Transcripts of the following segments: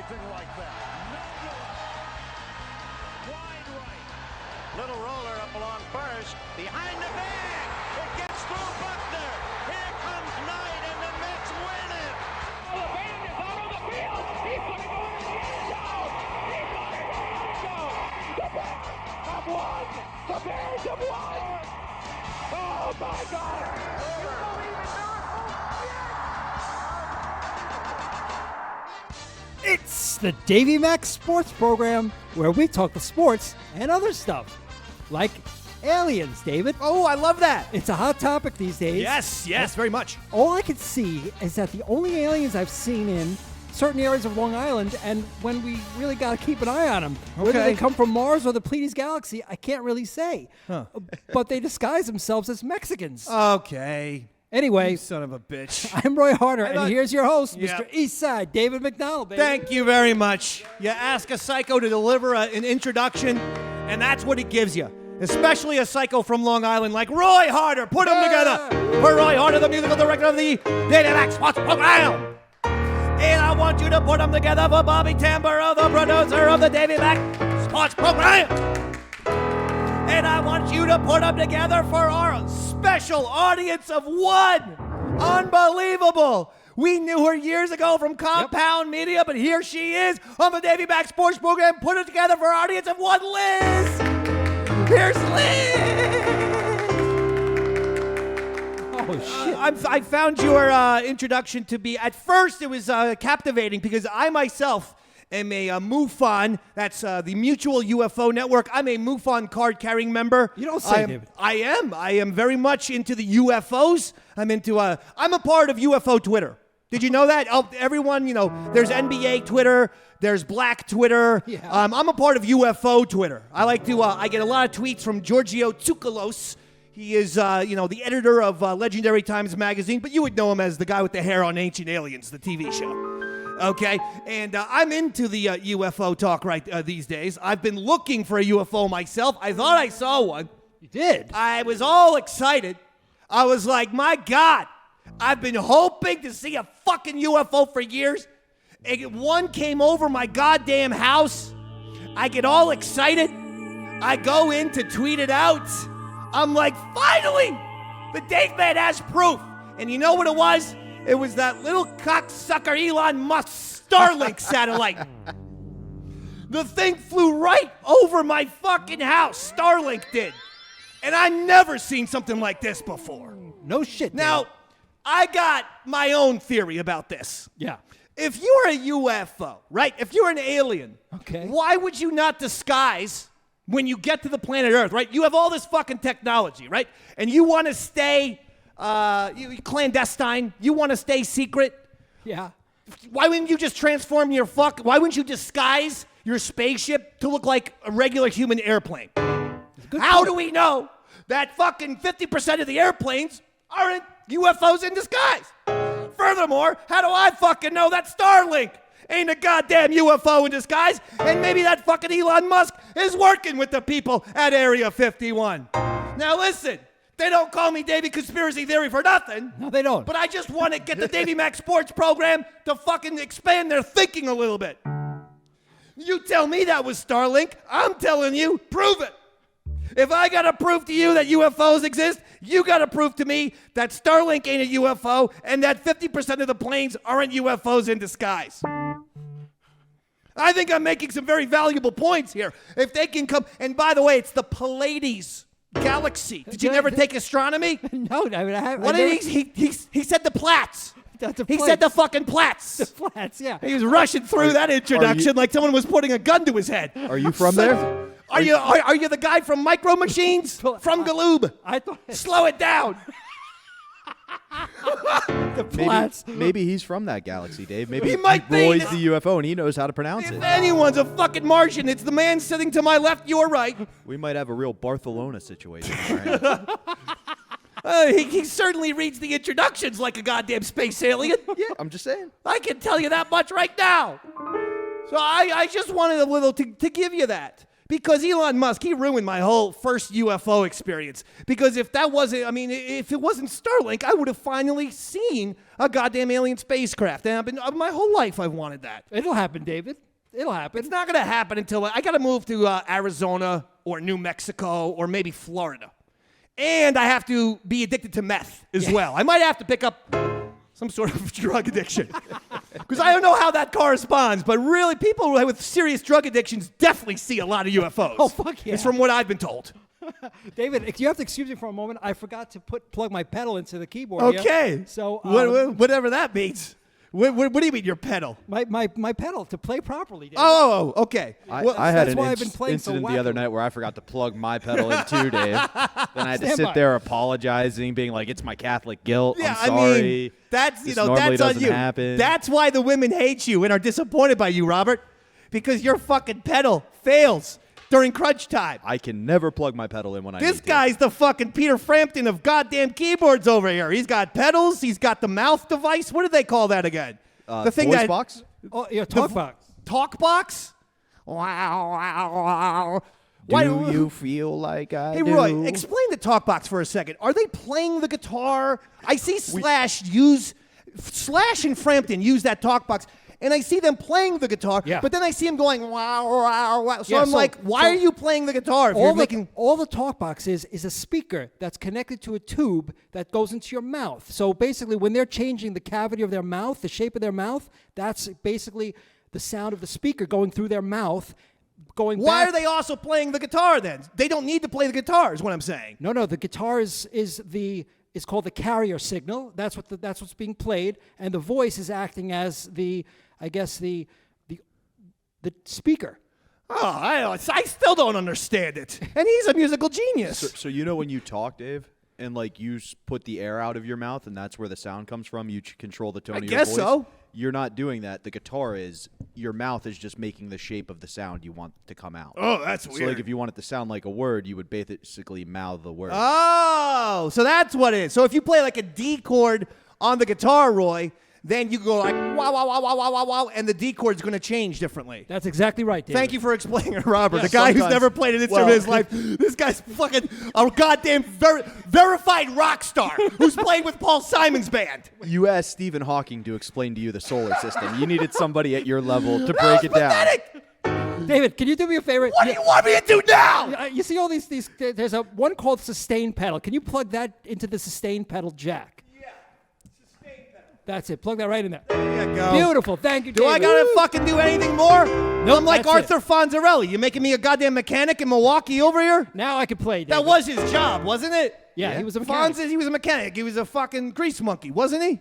anything like that. Wide right. Little roller up along first. Behind the bag. It gets through Buckner. Here comes Knight, and the Mets win it. The band is out on the field. He's going to go in the end zone. He's going to go in the end zone. The Bears have won. The Bears have won. Oh, my God. You believe in miracles? It's the Davey Mac Sports Program, where we talk the sports and other stuff, like aliens, David. Oh, I love that. It's a hot topic these days. Yes, very much. All I could see is that the only aliens I've seen in certain areas of Long Island, and when we really got to keep an eye on them, whether they come from Mars or the Pleiades Galaxy, I can't really say. But they disguise themselves as Mexicans. Okay. Anyway, You son of a bitch. I'm Roy Harder, and thought- here's your host, Yeah. Mr. Eastside, David McDonald, baby. Thank you very much. You ask a psycho to deliver an introduction, and that's what he gives you. Especially a psycho from Long Island like Roy Harder. Put them together. For Roy Harder, the musical director of the Davey Mac Sports Program. And I want you to put them together for Bobby Tamburo, the producer of the Davey Mac Sports Program. And I want you to put them together for our special audience of one. Unbelievable. We knew her years ago from Compound Media, but here she is on the Davey Mac Sports Program. Put it together for our audience of one, Liz. Here's Liz. Oh, shit. I found your introduction to be, at first it was captivating because I myself am a MUFON, that's the Mutual UFO Network. I'm a MUFON card-carrying member. You don't say, David. I am very much into the UFOs. I'm a part of UFO Twitter. Did you know that? Oh, everyone, there's NBA Twitter, there's Black Twitter. Yeah. I'm a part of UFO Twitter. I like to, I get a lot of tweets from Giorgio Tsoukalos. He is, the editor of Legendary Times Magazine, but you would know him as the guy with the hair on Ancient Aliens, the TV show. Okay? And I'm into the UFO talk these days. I've been looking for a UFO myself. I thought I saw one. You did? I was all excited. I was like, my God, I've been hoping to see a fucking UFO for years. And one came over my goddamn house. I get all excited. I go in to tweet it out. I'm like, finally, the Dave Man has proof. And you know what it was? It was that little cocksucker Elon Musk Starlink satellite. The thing flew right over my fucking house. Starlink did. And I've never seen something like this before. No shit, Now, David. I got my own theory about this. Yeah. If you're a UFO, right? If you're an alien, Okay. why would you not disguise when you get to the planet Earth, right? You have all this fucking technology, right? And you want to stay clandestine. You want to stay secret. Yeah. Why wouldn't you just transform why wouldn't you disguise your spaceship to look like a regular human airplane? How do we know that fucking 50% of the airplanes aren't UFOs in disguise? Furthermore, how do I fucking know that Starlink ain't a goddamn UFO in disguise? And maybe that fucking Elon Musk is working with the people at Area 51. Now listen, they don't call me Davey Conspiracy Theory for nothing. No, they don't. But I just want to get the Davey Mac Sports Program to fucking expand their thinking a little bit. You tell me that was Starlink. I'm telling you, prove it. If I got to prove to you that UFOs exist, you got to prove to me that Starlink ain't a UFO and that 50% of the planes aren't UFOs in disguise. I think I'm making some very valuable points here. If they can come, and by the way, it's the Pleiades Galaxy. Did you never take astronomy? No, I mean, I haven't. What did he said the Platts. He said the fucking Platts. The Flats, yeah. He was rushing through that introduction like someone was putting a gun to his head. Are you from there? Are you the guy from Micro Machines? From Galoob? I thought Slow it down. the Flats. Maybe he's from that galaxy, Dave. Maybe He might be. Roy's the UFO and he knows how to pronounce If it. anyone's a fucking Martian, it's the man sitting to my left, your right. We might have a real Barcelona situation. Right? He certainly reads the introductions like a goddamn space alien. Yeah, I'm just saying. I can tell you that much right now. So I just wanted a little to give you that. Because Elon Musk, he ruined my whole first UFO experience. Because if that wasn't, I mean, if it wasn't Starlink, I would have finally seen a goddamn alien spacecraft. And my whole life I've wanted that. It'll happen, David. It'll happen. It's not going to happen until I got to move to Arizona or New Mexico or maybe Florida. And I have to be addicted to meth as well. I might have to pick up some sort of drug addiction. Because I don't know how that corresponds, but really people with serious drug addictions definitely see a lot of UFOs. Oh, fuck yeah. It's from what I've been told. David, you have to excuse me for a moment. I forgot to plug my pedal into the keyboard. Okay. Here. So whatever that means. What do you mean your pedal? My pedal to play properly, David. Oh, okay. I had that's an why I've been playing so incident the other wackily. night where I forgot to plug my pedal in too, Dave. Then I had to Stand sit by. there apologizing, being like, "It's my Catholic guilt. Yeah, I'm sorry. I mean, that's This that's normally on doesn't you. happen." That's why the women hate you and are disappointed by you, Robert, because your fucking pedal fails during crunch time. I can never plug my pedal in when I This need to. guy's the fucking Peter Frampton of goddamn keyboards over here. He's got pedals. He's got the mouth device. What do they call that again? The thing voice that box? Oh, yeah, talk box. talk box. Wow, wow, wow. Do you feel like I Hey, do? Roy, explain the talk box for a second. Are they playing the guitar? I see Slash and Frampton use that talk box, and I see them playing the guitar, Yeah. but then I see them going, wow, wow, wow. So Yeah, I'm so- like, why so are you playing the guitar if you're making... All the talk box is a speaker that's connected to a tube that goes into your mouth. So basically, when they're changing the cavity of their mouth, the shape of their mouth, that's basically the sound of the speaker going through their mouth, going Why back. are they also playing the guitar then? They don't need to play the guitar is what I'm saying. No, the guitar is called the carrier signal. That's what's being played, and the voice is acting as the speaker. Oh, I still don't understand it. And he's a musical genius. So you know when you talk, Dave, and like you put the air out of your mouth, and that's where the sound comes from. You control the tone of your guess voice. so. You're not doing that. The guitar is. Your mouth is just making the shape of the sound you want to come out. Oh, that's So like if you want it to sound like a word, you would basically mouth the word. Oh, so that's what it is. So if you play like a D chord on the guitar, Roy, then you go like wow, wow, wow, wow, wow, wow, wow, and the D chord's going to change differently. That's exactly right, David. Thank you for explaining it, Robert. Yeah, the guy who's sometimes. never played an instrument in his life. This guy's fucking a goddamn verified rock star who's played with Paul Simon's band. You asked Stephen Hawking to explain to you the solar system. You needed somebody at your level to break it down. Pathetic. David, can you do me a favor? What do you want me to do now? You see all these. There's one called sustain pedal. Can you plug that into the sustain pedal jack? Yeah, sustain pedal. That's it. Plug that right in there. There you go. Beautiful. Thank you, Do David. I gotta fucking do anything more? I'm like that's Arthur Fonzarelli. You making me a goddamn mechanic in Milwaukee over here? Now I can play, David. That was his job, wasn't it? Yeah, he was a mechanic. Fonz, he was a mechanic. He was a fucking grease monkey, wasn't he?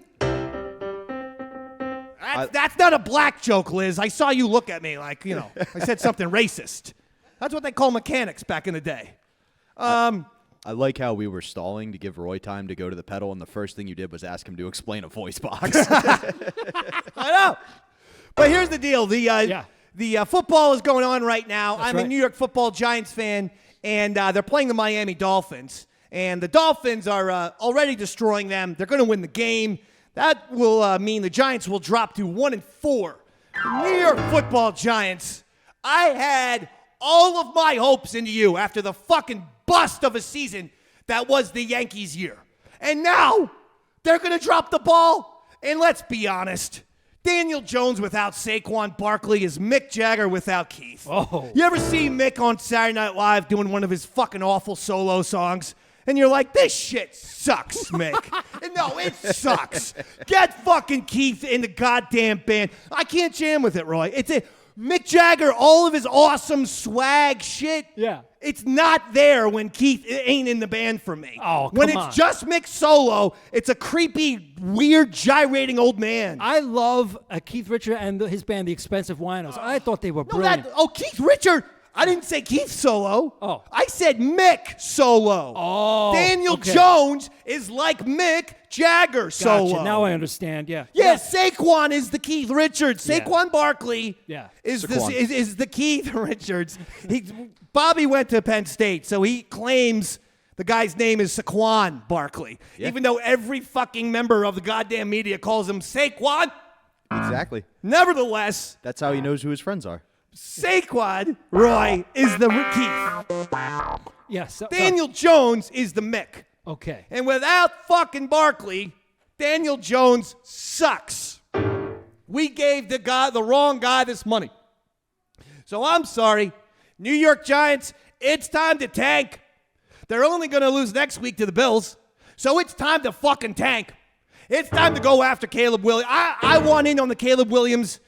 That's not a black joke, Liz. I saw you look at me like, I said something racist. That's what they call mechanics back in the day. I like how we were stalling to give Roy time to go to the pedal, and the first thing you did was ask him to explain a voice box. I know. But here's the deal. The football is going on right now. I'm a right. New York Football Giants fan, and they're playing the Miami Dolphins. And the Dolphins are already destroying them. They're going to win the game. That will mean the Giants will drop to 1-4. The New York Football Giants, I had all of my hopes into you after the fucking bust of a season that was the Yankees' year. And now they're going to drop the ball. And let's be honest, Daniel Jones without Saquon Barkley is Mick Jagger without Keith. Oh. You ever see Mick on Saturday Night Live doing one of his fucking awful solo songs? And you're like, this shit sucks, Mick. No, it sucks. Get fucking Keith in the goddamn band. I can't jam with it, Roy. Mick Jagger, all of his awesome swag shit. Yeah. It's not there when Keith ain't in the band for me. Oh, when come it's on. just Mick solo, it's a creepy, weird, gyrating old man. I love Keith Richards and his band, The Expensive Winos. I thought they were brilliant. Keith Richard. I didn't say Keith solo. Oh. I said Mick solo. Oh, Daniel okay. Jones is like Mick Jagger solo. Gotcha. Now I understand. Yeah. Yeah, Saquon is the Keith Richards. Yeah. Saquon Barkley Yeah. is Saquon. the Keith Richards. Bobby went to Penn State, so he claims the guy's name is Saquon Barkley, even though every fucking member of the goddamn media calls him Saquon. Exactly. Nevertheless, That's how he knows who his friends are. Saquon, Roy, is the Keith. Yes. Daniel Jones is the Mick. Okay. And without fucking Barkley, Daniel Jones sucks. We gave the wrong guy this money. So I'm sorry. New York Giants, it's time to tank. They're only going to lose next week to the Bills. So it's time to fucking tank. It's time to go after Caleb Williams. I want in on the Caleb Williams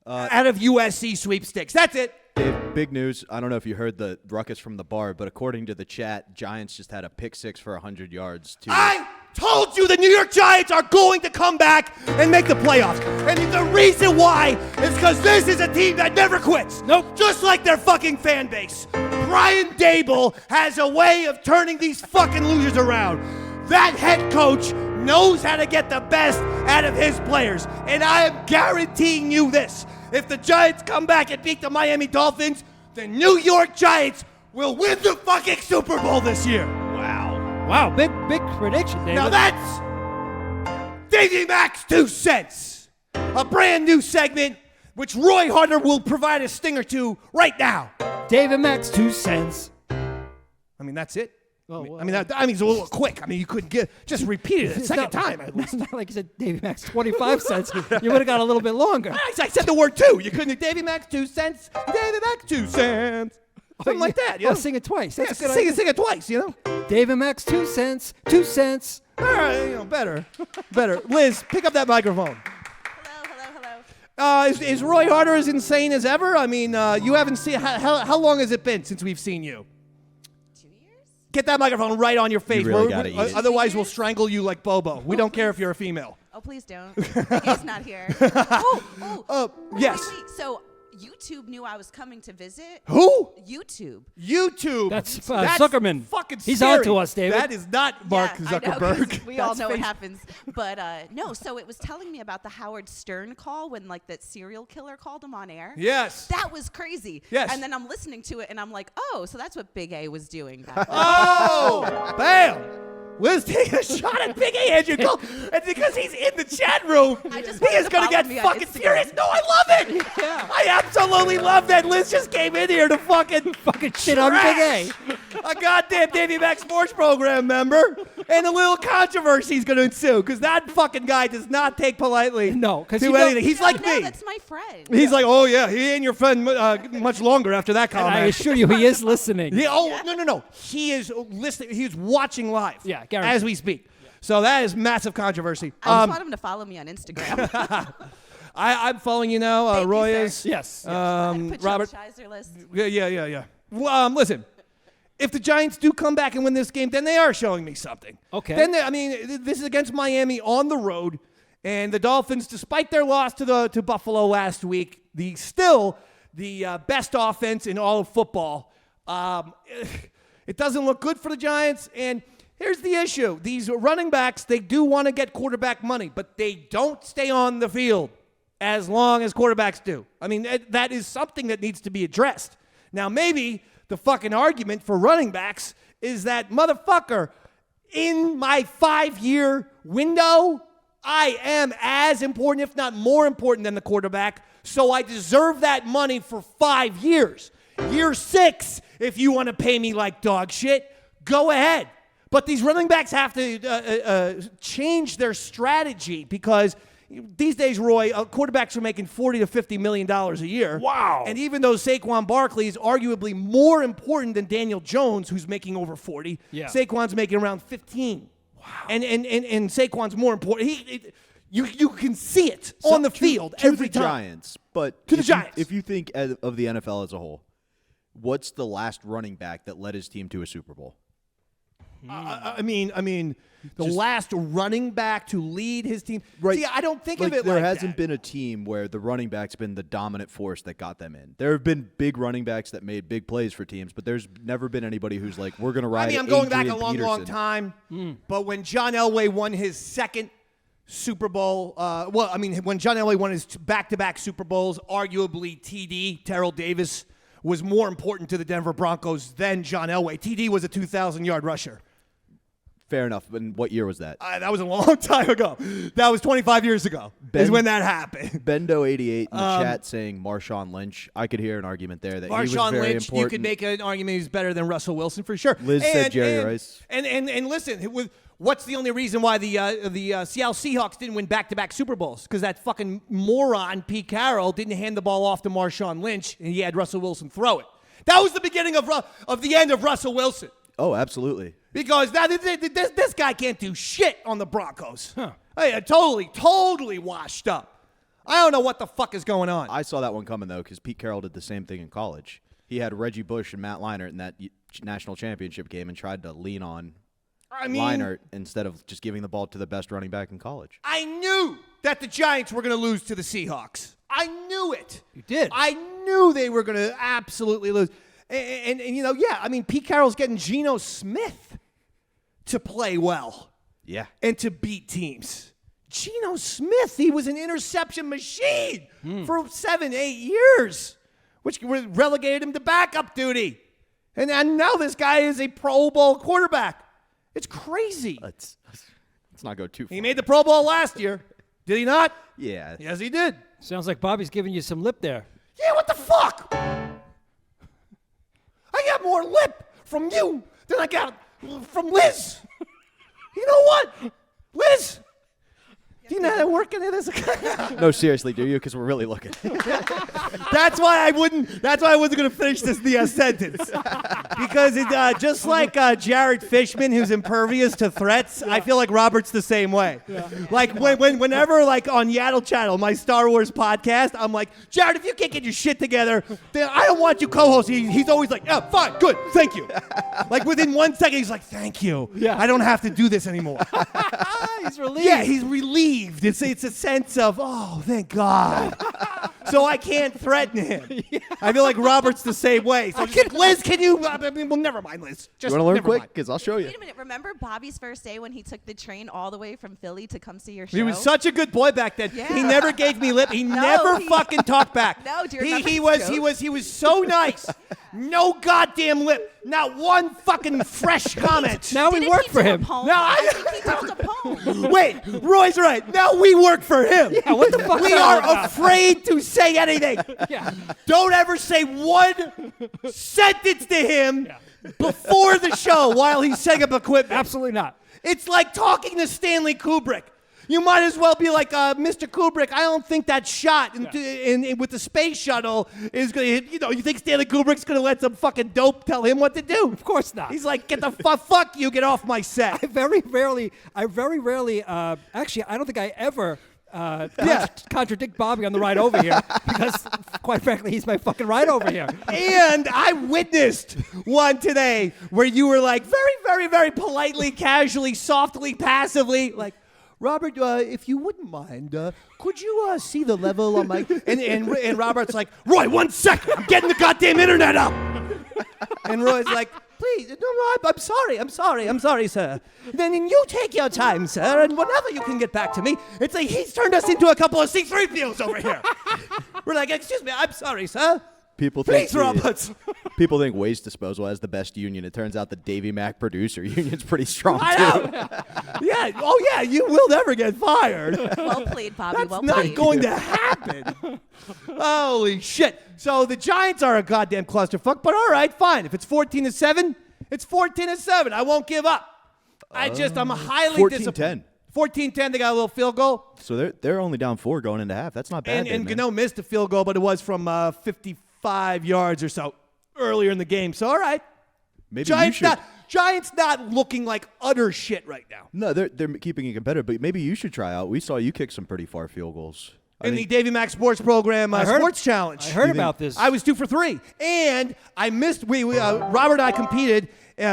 out of USC sweepstakes. That's it. Dave, big news. I don't know if you heard the ruckus from the bar, but according to the chat, Giants just had a pick six for 100 yards. I told you the New York Giants are going to come back and make the playoffs. And the reason why is because this is a team that never quits. Nope. Just like their fucking fan base. Brian Dable has a way of turning these fucking losers around. That head coach knows how to get the best out of his players. And I am guaranteeing you this. If the Giants come back and beat the Miami Dolphins, the New York Giants will win the fucking Super Bowl this year. Wow, big prediction, David. Now that's Davey Mac's 2 cents. A brand new segment, which Roy Harder will provide a sting or two right now. David Mac's 2 cents. I mean, that's it. Oh, I mean, it's a little quick. I mean, you couldn't just repeat it a second time. It's not like you said David Mac's 25 cents. You would have got a little bit longer. I said the word two. You couldn't do Davey Mac's 2 cents. Davey Mac's 2 cents. Something like that. You know? Sing it twice. That's Yeah, a good idea. sing it twice, you know? David Mac's 2 cents. 2 cents. All right, better. Liz, pick up that microphone. Hello. Is Roy Harder as insane as ever? I mean, you haven't seen, how long has it been since we've seen you? 2 years? Get that microphone right on your face. You really gotta eat it. Otherwise, we'll strangle you like Bobo. We don't care if you're a female. Oh, please don't. He's not here. Yes. Wait. So YouTube knew I was coming to visit? Who? YouTube. YouTube. That's Zuckerman. Fucking He's scary. on to us, David. That is not Mark Yeah, I know, 'cause Zuckerberg. we all That's know what face- happens. But no, so it was telling me about the Howard Stern call when like that serial killer called him on air. Yes. That was crazy. Yes. And then I'm listening to it and I'm like, oh, so that's what Big A was doing back then. Oh, bam. Liz, take a shot at Big A Andrew Cole. And because he's in the chat room, I just he wanted is to going to follow get me on fucking Instagram. furious. No, I love it. Yeah. I absolutely love that Liz just came in here to fucking shit on Big A goddamn Davey Mac Sports Program member. And a little controvery is going to ensue because that fucking guy does not take politely No, 'cause to you don't- anything. He's No, like no, me. that's my friend. He's like, oh, yeah, he ain't your friend much longer after that And I comment. assure you he is listening. Yeah, no. He is listening. He's watching live. Yeah, guaranteed. as we speak. So that is massive controversy. I just want him to follow me on Instagram. I'm following you now. Thank you, Roy sir. is. Yes. Put you on the Robert. Shizer list. Yeah. Well, listen. If the Giants do come back and win this game, then they are showing me something. Okay. Then this is against Miami on the road, and the Dolphins, despite their loss to Buffalo last week, still the best offense in all of football. It doesn't look good for the Giants, and here's the issue. These running backs, they do want to get quarterback money, but they don't stay on the field as long as quarterbacks do. I mean, that is something that needs to be addressed. Now, maybe the fucking argument for running backs is that, motherfucker, in my 5-year window, I am as important, if not more important than the quarterback, so I deserve that money for 5 years. Year 6, if you want to pay me like dog shit, go ahead. But these running backs have to change their strategy because these days, Roy, quarterbacks are making $40 to $50 million a year. Wow. And even though Saquon Barkley is arguably more important than Daniel Jones, who's making over 40, Yeah. Saquon's making around 15. Wow. And Saquon's more important. You can see it on the field every the time. Giants, but To the Giants. If you think of the NFL as a whole, what's the last running back that led his team to a Super Bowl? I mean, the last running back to lead his team. Right. See, I don't think Like, of it there like hasn't that. been a team where the running back's been the dominant force that got them in. There have been big running backs that made big plays for teams, but there's never been anybody who's like, we're going to ride I mean, I'm going back a Adrian long Peterson. time. But when John Elway won his second Super Bowl, when John Elway won his back-to-back Super Bowls, arguably TD, Terrell Davis, was more important to the Denver Broncos than John Elway. TD was a 2,000-yard rusher. Fair enough. And what year was that? That was a long time ago. That was 25 years ago is when that happened. Bendo88 in the chat saying Marshawn Lynch. I could hear an argument there that he was Marshawn very Lynch, important. you could make an argument he's better than Russell Wilson for sure. Liz said Jerry Rice. And listen, what's the only reason why the Seattle Seahawks didn't win back-to-back Super Bowls? Because that fucking moron, Pete Carroll, didn't hand the ball off to Marshawn Lynch, and he had Russell Wilson throw it. That was the beginning of the end of Russell Wilson. Oh, absolutely. Because this guy can't do shit on the Broncos. Hey, totally washed up. I don't know what the fuck is going on. I saw that one coming, though, because Pete Carroll did the same thing in college. He had Reggie Bush and Matt Leinart in that national championship game and tried to lean on Leinart instead of just giving the ball to the best running back in college. I knew that the Giants were going to lose to the Seahawks. I knew it. You did. I knew they were going to absolutely lose. And Pete Carroll's getting Geno Smith to play well. Yeah. And to beat teams. Geno Smith, he was an interception machine for 7-8 years, which relegated him to backup duty. And now this guy is a Pro Bowl quarterback. It's crazy. Let's not go too far. He made the Pro Bowl last year. Did he not? Yeah. Yes, he did. Sounds like Bobby's giving you some lip there. Yeah, what the fuck? I got more lip from you than I got from Liz. You know what? Liz, do you know how to work into this? No, seriously, do you? Because we're really looking. That's why I wasn't going to finish the sentence. Because it, just like Jared Fishman, who's impervious to threats, I feel like Robert's the same way. Yeah. Like whenever like on Yaddle Channel, my Star Wars podcast, I'm like, Jared, if you can't get your shit together, then I don't want you co-host. He's always like, yeah, fine, good, thank you. Like within 1 second, he's like, thank you. Yeah. I don't have to do this anymore. He's relieved. Yeah, he's relieved. It's a sense of, oh, thank God. So I can't threaten him. Yeah. I feel like Robert's the same way. So Liz, can you? Well, never mind, Liz. You want to learn quick? Because I'll show you. Wait a minute. Remember Bobby's first day when he took the train all the way from Philly to come see your show? He was such a good boy back then. Yeah. He never gave me lip. He never fucking talked back. No, do you remember he was so nice. No goddamn lip. Not one fucking fresh comment. Now we work for him. No, I think he told a poem. Wait, Roy's right. Now we work for him. Yeah, what the fuck? We are afraid to say anything. Yeah. Don't ever say one sentence to him before the show while he's setting up equipment. Absolutely not. It's like talking to Stanley Kubrick. You might as well be like, Mr. Kubrick, I don't think that shot with the space shuttle is going to, you think Stanley Kubrick's going to let some fucking dope tell him what to do? Of course not. He's like, get the fuck you, get off my set. I very rarely, actually, I don't think I ever contradict Bobby on the ride over here because, quite frankly, he's my fucking ride over here. And I witnessed one today where you were like very, very, very politely, casually, softly, passively, like, Robert, if you wouldn't mind, could you see the level on my... And Robert's like, Roy, 1 second, I'm getting the goddamn internet up. And Roy's like, please, no, I'm sorry, sir. Then you take your time, sir, and whenever you can get back to me. It's like he's turned us into a couple of C-3POs over here. We're like, excuse me, I'm sorry, sir. People think Waste Disposal has the best union. It turns out the Davey Mac producer union's pretty strong, I too. know. Yeah. Oh, yeah. You will never get fired. Well played, Bobby. That's well not played. going to happen. Holy shit. So the Giants are a goddamn clusterfuck, but all right, fine. If it's 14-7, it's 14-7. I won't give up. I'm highly disappointed. 14-10, they got a little field goal. So they're only down 4 going into half. That's not bad. And Gano missed a field goal, but it was from 55 yards or so earlier in the game. So, all right. Maybe Giants not looking like utter shit right now. No, they're keeping it competitive, but maybe you should try out. We saw you kick some pretty far field goals. In the Davey Mac Sports Program Sports Challenge. I heard about this. I was 2 for 3. And I missed, Robert and I competed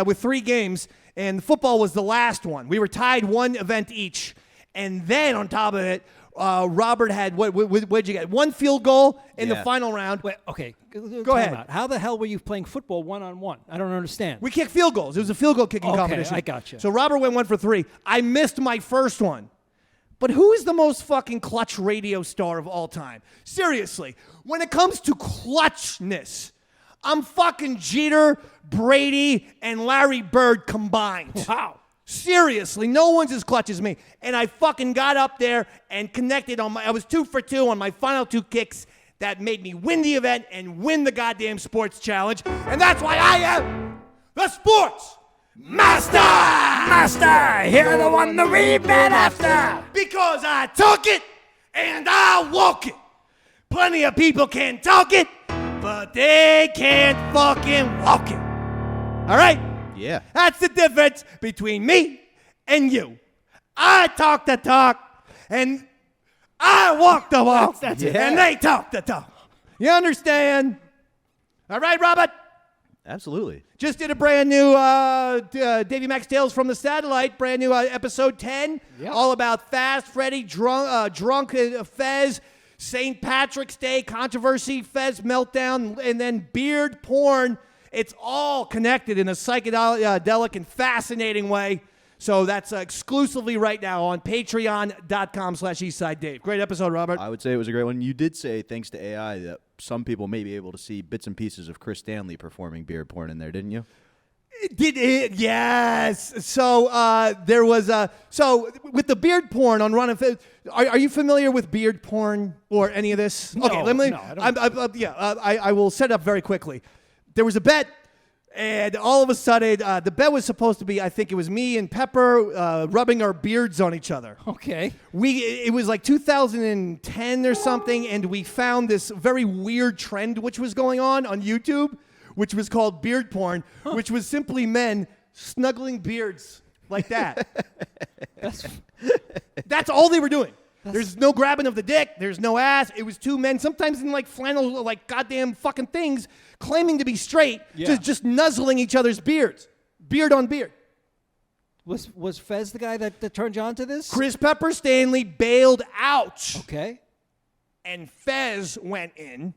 with 3 games, and football was the last one. We were tied 1 event each. And then on top of it, Robert had, what'd you get? 1 field goal in the final round. Wait, okay. Go ahead. Out. How the hell were you playing football 1-on-1? I don't understand. We kicked field goals. It was a field goal kicking competition. I got you. So Robert went 1 for 3. I missed my first one. But who is the most fucking clutch radio star of all time? Seriously, when it comes to clutchness, I'm fucking Jeter, Brady, and Larry Bird combined. Wow. Seriously, no one's as clutch as me. And I fucking got up there and connected I was 2 for 2 on my final 2 kicks that made me win the event and win the goddamn sports challenge. And that's why I am the sports master! Master, you're the one that we've been after. Because I took it and I walk it. Plenty of people can talk it, but they can't fucking walk it. All right? Yeah. That's the difference between me and you. I talk the talk, and I walk the walk, it. and they talk the talk. You understand? All right, Robert? Absolutely. Just did a brand new Davey Mac Tales from the Satellite, brand new episode 10, all about Fast Freddy, drunk Fez, St. Patrick's Day controversy, Fez meltdown, and then beard porn. It's all connected in a psychedelic and fascinating way. So that's exclusively right now on patreon.com/EastsideDave. Great episode, Robert. I would say it was a great one. You did say, thanks to AI, that some people may be able to see bits and pieces of Chris Stanley performing beard porn in there, didn't you? Did it? Yes. So there was so with the beard porn on Run and Fez. Are you familiar with beard porn or any of this? No, Okay, let me. no, I don't. I will set up very quickly. There was a bet, and all of a sudden, the bet was supposed to be, I think it was me and Pepper rubbing our beards on each other. Okay. It was like 2010 or something, and we found this very weird trend which was going on YouTube, which was called beard porn, which was simply men snuggling beards like that. That's all they were doing. There's no grabbing of the dick. There's no ass. It was 2 men, sometimes in like flannel, like goddamn fucking things, claiming to be straight, just nuzzling each other's beards, beard on beard. Was Fez the guy that turned you on to this? Chris Pepper Stanley bailed out, Okay. and Fez went in.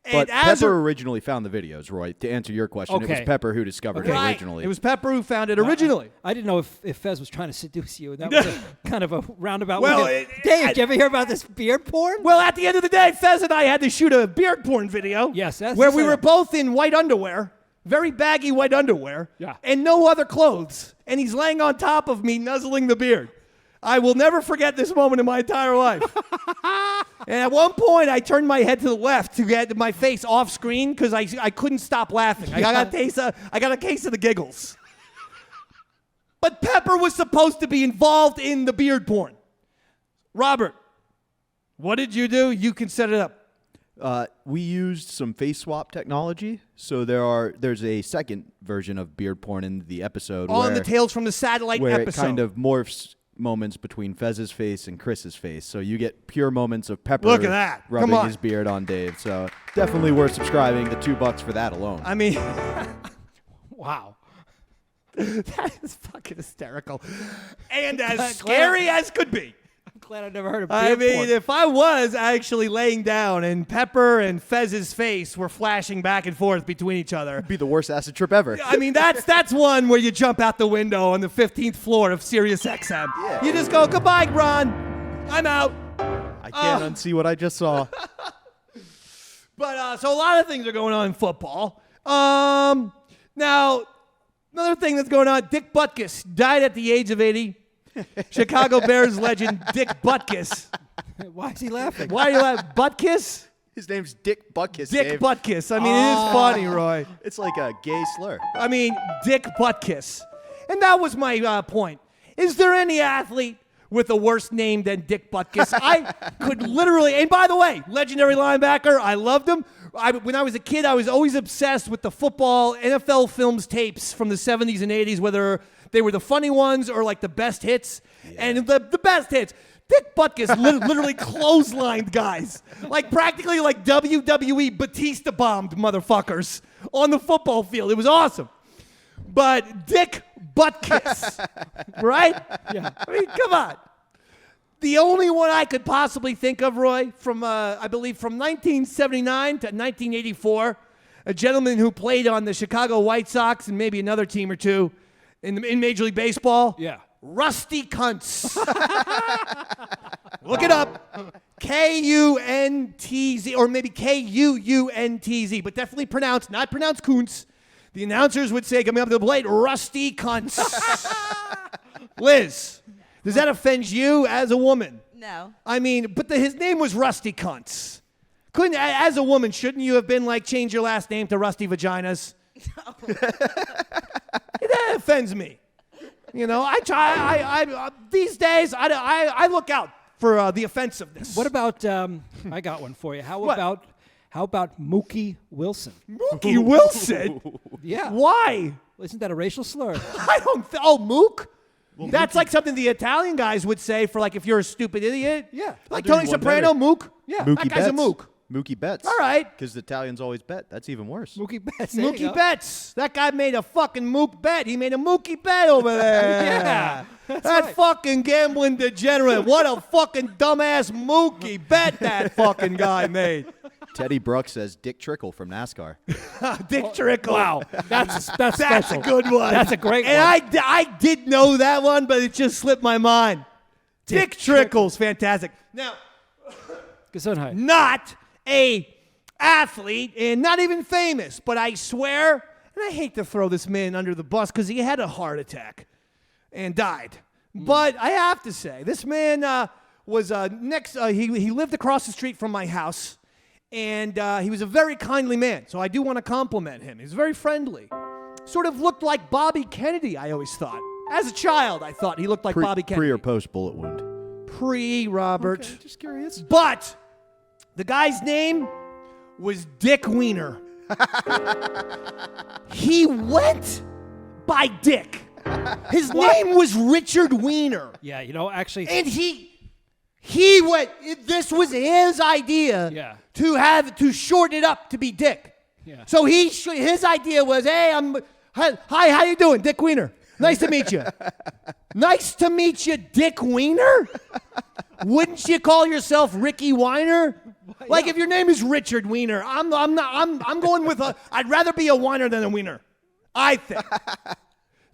But And Pepper originally found the videos, Roy. To answer your question, it was Okay. Pepper who discovered it Right. originally. It was Pepper who found it originally. I didn't know if Fez was trying to seduce you. That was kind of a roundabout Well, way. Dave, did you ever hear about this beard porn? Well, at the end of the day, Fez and I had to shoot a beard porn video. Yes, that's where the we were setup. both in white underwear, very baggy white underwear, Yeah. and no other clothes. And he's laying on top of me, nuzzling the beard. I will never forget this moment in my entire life. And at one point, I turned my head to the left to get my face off screen because I couldn't stop laughing. I got a case of the giggles. But Pepper was supposed to be involved in the beard porn. Robert, what did you do? You can set it up. We used some face swap technology, so there's a second version of beard porn in the episode On where, the Tales from the Satellite where episode. it kind of morphs moments between Fez's face and Chris's face, so you get pure moments of Pepper Look at that. Come rubbing on. his beard on Dave. So definitely worth subscribing. The $2 for that alone. I mean, Wow. that is fucking hysterical. And as scary as could be. I'm glad I've never heard of I beard mean, porn. if I was actually laying down and Pepper and Fez's face were flashing back and forth between each other, It'd be the worst acid trip ever. I mean, that's one where you jump out the window on the 15th floor of Sirius XM. Yeah. You just go, goodbye, Ron. I'm out. I can't unsee what I just saw. But so a lot of things are going on in football. Now, another thing that's going on, Dick Butkus died at the age of 80. Chicago Bears legend Dick Butkus. Why is he laughing? Why are you laughing? Butkus? His name's Dick Butkus. Dick Dave. Butkus. I mean, it is funny, Roy. It's like a gay slur. I mean, Dick Butkus. And that was my point. Is there any athlete with a worse name than Dick Butkus? I could literally, and by the way, legendary linebacker, I loved him. When I was a kid, I was always obsessed with the football NFL films tapes from the 70s and 80s, whether they were the funny ones or like the best hits. And the best hits. Dick Butkus literally clotheslined guys. Like practically like WWE Batista bombed motherfuckers on the football field. It was awesome. But Dick Butkus, right? Yeah. I mean, come on. The only one I could possibly think of, Roy, from I believe from 1979 to 1984, a gentleman who played on the Chicago White Sox and maybe another team or two in Major League Baseball. Yeah. Rusty Kuntz. Look it up. Kuntz, or maybe Kuuntz, but definitely not pronounced Kuntz. The announcers would say, coming up to the plate, Rusty Kuntz. Liz, does that offend you as a woman? No. I mean, but his name was Rusty Cunts. As a woman, shouldn't you have been like, change your last name to Rusty Vaginas? That offends me. You know, I these days, I look out for the offensiveness. What about, I got one for you. How about Mookie Wilson? Mookie Wilson? Yeah. Why? Isn't that a racial slur? I don't. Mook? That's like something the Italian guys would say for like if you're a stupid idiot. Yeah. Like I'll do Tony one Soprano, better. Mook. Yeah. Mookie That guy's a Betts. mook. Mookie Betts. All right. Because the Italians always bet. That's even worse. Mookie Betts. there you Mookie go. Betts. That guy made a fucking mook bet. He made a Mookie bet over there. Yeah, that's that right. fucking gambling degenerate. What a fucking dumbass Mookie bet that fucking guy made. Teddy Brooks says Dick Trickle from NASCAR. Dick Trickle. Wow. That's That's special. a good one. That's a great and one. I did know that one, but it just slipped my mind. Dick Trickle's fantastic. Now, Gesundheit. not a athlete and not even famous, but I swear, and I hate to throw this man under the bus because he had a heart attack and died. But I have to say, this man was next. He lived across the street from my house, and he was a very kindly man. So I do want to compliment him. He's very friendly. Sort of looked like Bobby Kennedy. I always thought, as a child, I thought he looked like Bobby Kennedy. Pre or post bullet wound? Pre-Robert. Okay, just curious. But the guy's name was Dick Wiener. He went by Dick. His name was Richard Wiener. Yeah, you know, actually. And he went, this was his idea Yeah. to shorten it up to be Dick. Yeah. So his idea was, hey, hi, how you doing? Dick Wiener. Nice to meet you. Nice to meet you, Dick Wiener? Wouldn't you call yourself Ricky Weiner? Like if your name is Richard Wiener, I'm going with I'd rather be a Weiner than a Wiener. I think.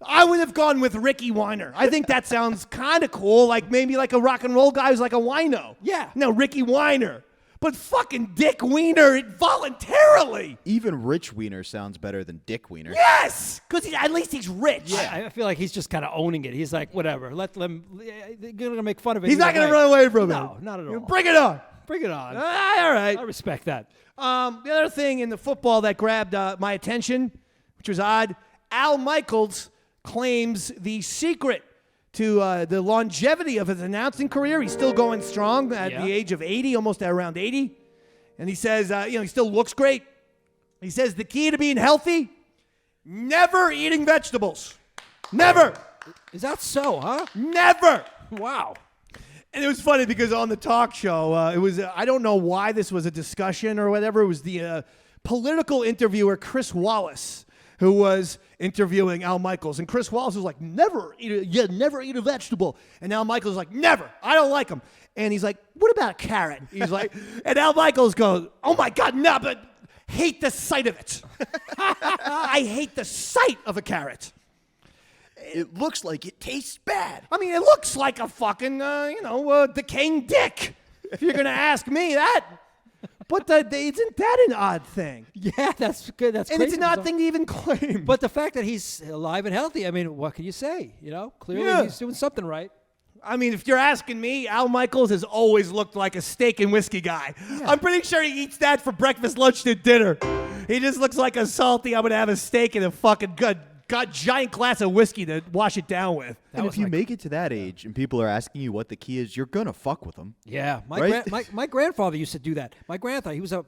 I would have gone with Ricky Weiner. I think that sounds kind of cool, like maybe like a rock and roll guy who's like a wino. Yeah. No, Ricky Weiner. But fucking Dick Wiener voluntarily. Even Rich Wiener sounds better than Dick Wiener. Yes, because at least he's rich. I feel like he's just kind of owning it. He's like, whatever. Let them. They're gonna make fun of it. He's not either going to way. run away from it. No, not at all. Bring it on. Bring it on. All right. I respect that. The other thing in the football that grabbed my attention, which was odd, Al Michaels claims the secret to the longevity of his announcing career. He's still going strong at the age of 80, almost at around 80. And he says, he still looks great. He says the key to being healthy, never eating vegetables. Never. Is that so, huh? Never. Wow. And it was funny because on the talk show, it was, I don't know why this was a discussion or whatever. It was the political interviewer, Chris Wallace, who was interviewing Al Michaels. And Chris Wallace was like, never eat a vegetable. And Al Michaels was like, never. I don't like them. And he's like, what about a carrot? He's like, and Al Michaels goes, oh my God, no, but hate the sight of it. I hate the sight of a carrot. It looks like it tastes bad. I mean, it looks like a fucking, decaying dick, if you're going to ask me that. But isn't that an odd thing? Yeah, that's good. That's And crazy. it's an odd thing to even claim. But the fact that he's alive and healthy, I mean, what can you say? You know, clearly he's doing something right. I mean, if you're asking me, Al Michaels has always looked like a steak and whiskey guy. Yeah. I'm pretty sure he eats that for breakfast, lunch, and dinner. He just looks like a salty, I'm going to have a steak and a fucking got giant glass of whiskey to wash it down with. And if you make it to that age and people are asking you what the key is, you're going to fuck with them. Yeah. My grandfather used to do that. My grandfather, he was a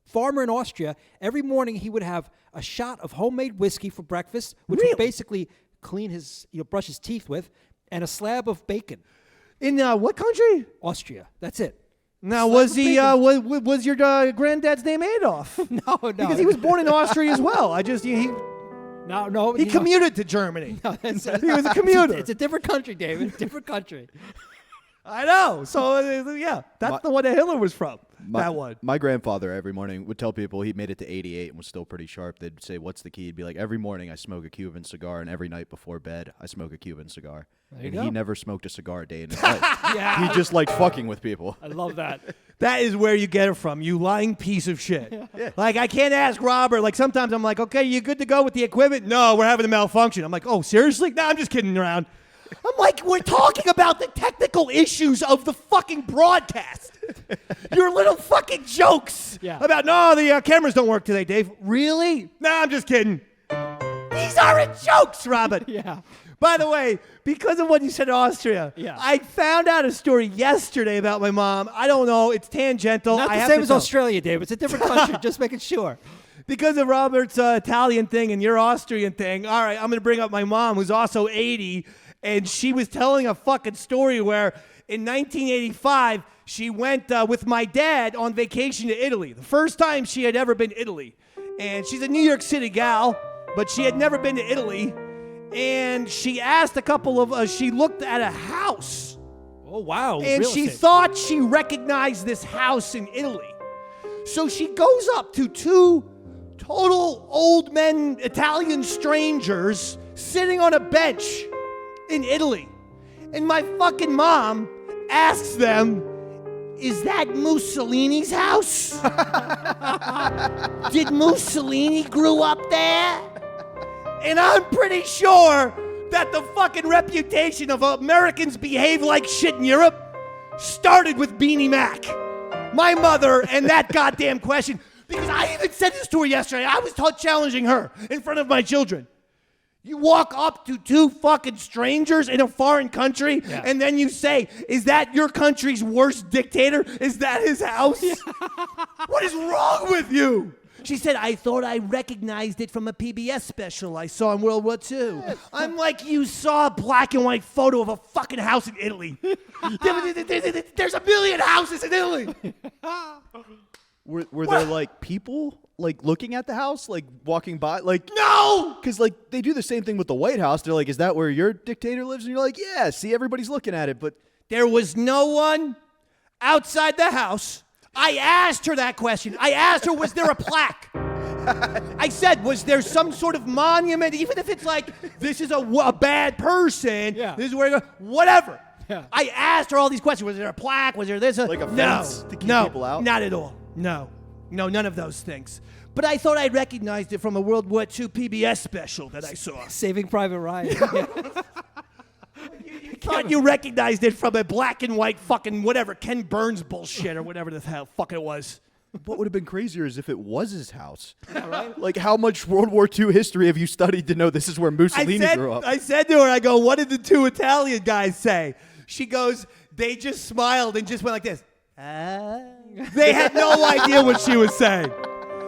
farmer in Austria. Every morning he would have a shot of homemade whiskey for breakfast, which would basically clean his, brush his teeth with, and a slab of bacon. In what country? Austria. That's it. Now, was he? Was your granddad's name Adolf? No. Because he was born in Austria as well. No. He commuted to Germany. No, he was a commuter. It's a different country, David. Different country. I know. So, that's the one that Hitler was from. That one. My grandfather every morning would tell people he made it to 88 and was still pretty sharp. They'd say, what's the key? He'd be like, every morning I smoke a Cuban cigar, and every night before bed I smoke a Cuban cigar. He never smoked a cigar a day in his life. Yeah. He just liked fucking with people. I love that. That is where you get it from, you lying piece of shit. Yeah. Like, I can't ask Robert. Like, sometimes I'm like, okay, you good to go with the equipment? No, we're having a malfunction. I'm like, oh, seriously? No, I'm just kidding around. I'm like, we're talking about the technical issues of the fucking broadcast. Your little fucking jokes about, no, the cameras don't work today, Dave. Really? No, I'm just kidding. These aren't jokes, Robert. Yeah. By the way, because of what you said in Austria, I found out a story yesterday about my mom. I don't know. It's tangential. Not the same as Australia, Dave. It's a different country. Just making sure. Because of Robert's Italian thing and your Austrian thing, all right, I'm going to bring up my mom, who's also 80, and she was telling a fucking story where in 1985, she went with my dad on vacation to Italy. The first time she had ever been to Italy. And she's a New York City gal, but she had never been to Italy. And she asked a couple of, she looked at a house. Oh, wow. And she thought she recognized this house in Italy. So she goes up to two total old men, Italian strangers, sitting on a bench in Italy. And my fucking mom asks them, is that Mussolini's house? Did Mussolini grew up there? And I'm pretty sure that the fucking reputation of Americans behave like shit in Europe started with Beanie Mac. My mother and that goddamn question. Because I even said this to her yesterday. I was challenging her in front of my children. You walk up to two fucking strangers in a foreign country and then you say, is that your country's worst dictator? Is that his house? What is wrong with you? She said, I thought I recognized it from a PBS special I saw in World War II. I'm like, you saw a black and white photo of a fucking house in Italy. There's a million houses in Italy. Were there like people like looking at the house, like walking by, like no, because like they do the same thing with the White House. They're like, is that where your dictator lives? And you're like, yeah. See, everybody's looking at it, but there was no one outside the house. I asked her that question. I asked her, was there a plaque? I said, was there some sort of monument, even if it's like, this is a bad person, this is where, whatever. Yeah. I asked her all these questions. Was there a plaque? Was there this? Like a fence to keep people out? Not at all. No, none of those things. But I thought I recognized it from a World War II PBS special that I saw. Saving Private Ryan. You thought you recognized it from a black and white fucking whatever, Ken Burns bullshit or whatever the hell fuck it was. What would have been crazier is if it was his house. Yeah, right? Like, how much World War II history have you studied to know this is where Mussolini grew up? I said to her, I go, what did the two Italian guys say? She goes, they just smiled and just went like this. They had no idea what she was saying.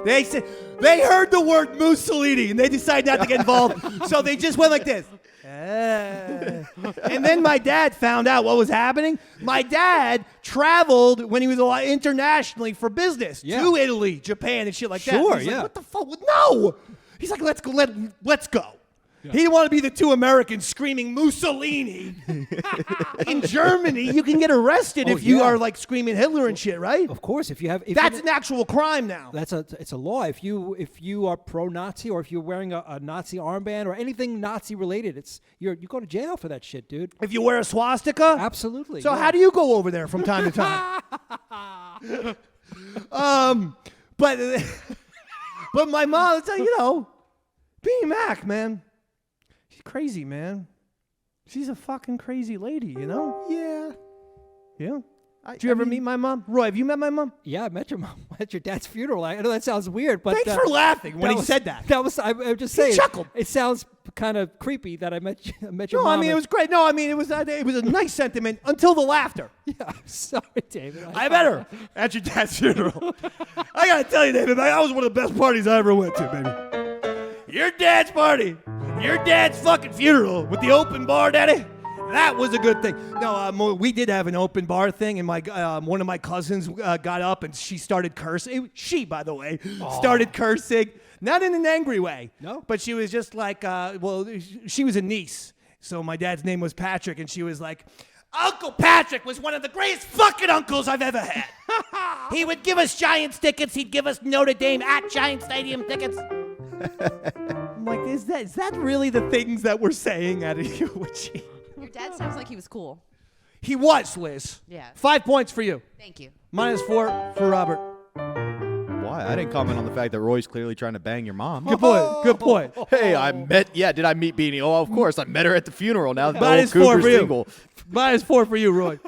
They said they heard the word Mussolini and they decided not to get involved, so they just went like this. And then my dad found out what was happening. My dad traveled when he was internationally for business to Italy, Japan, and shit like that. Sure, He's like, what the fuck? No. He's like, let's go. Let's go. Yeah. He didn't want to be the two Americans screaming Mussolini. In Germany, you can get arrested if you are like screaming Hitler and shit, right? Of course, if you have that's an actual crime now. It's a law. If you are pro-Nazi or if you're wearing a Nazi armband or anything Nazi related, you go to jail for that shit, dude. If you wear a swastika, absolutely. So how do you go over there from time to time? But my mom, Beanie Mac, man. She's crazy, man. She's a fucking crazy lady, you know? Yeah. Yeah. Did you ever meet my mom? Roy, have you met my mom? Yeah, I met your mom at your dad's funeral. I know that sounds weird, but thanks for laughing when he said that. That was I'm just saying. He chuckled. It sounds kind of creepy that I met your mom. No, I mean it was great. No, I mean it was a nice sentiment until the laughter. Yeah, I'm sorry, David. I met her at your dad's funeral. I gotta tell you, David, that was one of the best parties I ever went to, baby. Your dad's party, your dad's fucking funeral with the open bar, Daddy. That was a good thing. No, we did have an open bar thing, and my one of my cousins got up and she started cursing. She, by the way, started cursing, not in an angry way. No, but she was just like, she was a niece, so my dad's name was Patrick, and she was like, Uncle Patrick was one of the greatest fucking uncles I've ever had. He would give us Giants tickets. He'd give us Notre Dame at Giant Stadium tickets. I'm like, is that really the things that we're saying out of you? Your dad sounds like he was cool. He was, Liz. Yeah. 5 points for you. Thank you. -4 for Robert. Why? I didn't comment on the fact that Roy's clearly trying to bang your mom. Good point. Good point. Hey, did I meet Beanie? Oh, of course, I met her at the funeral. Now that Minus the old 4 Cougar's for you. single. -4 for you, Roy.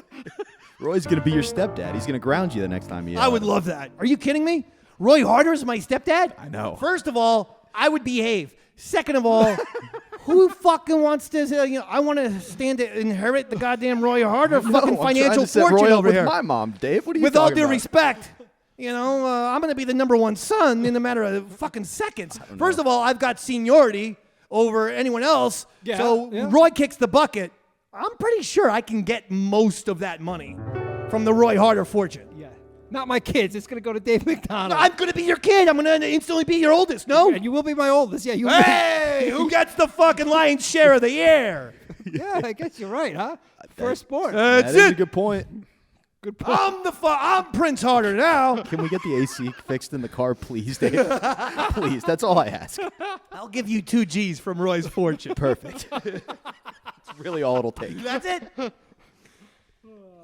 Roy's going to be your stepdad. He's going to ground you the next time you I would love that. Are you kidding me? Roy Harder is my stepdad? I know. First of all, I would behave. Second of all, who fucking wants to, I want to stand to inherit the goddamn Roy Harder fucking financial fortune over with here. my mom, Dave. What are you With all talking due about? respect, I'm going to be the number one son in a matter of fucking seconds. First of all, I've got seniority over anyone else. Yeah, So yeah. Roy kicks the bucket. I'm pretty sure I can get most of that money from the Roy Harder fortune. Yeah. Not my kids. It's going to go to Dave McDonald. I'm going to be your kid. I'm going to instantly be your oldest, no? And you will be my oldest. Yeah, you will. Hey, who gets the fucking lion's share of the year? Yeah, I guess you're right, huh? Firstborn. That That's is a it. good point. Good point. I'm Prince Harder now. Can we get the AC fixed in the car, please, Dave? Please, that's all I ask. I'll give you 2 G's from Roy's fortune. Perfect. It's really all it'll take. That's it.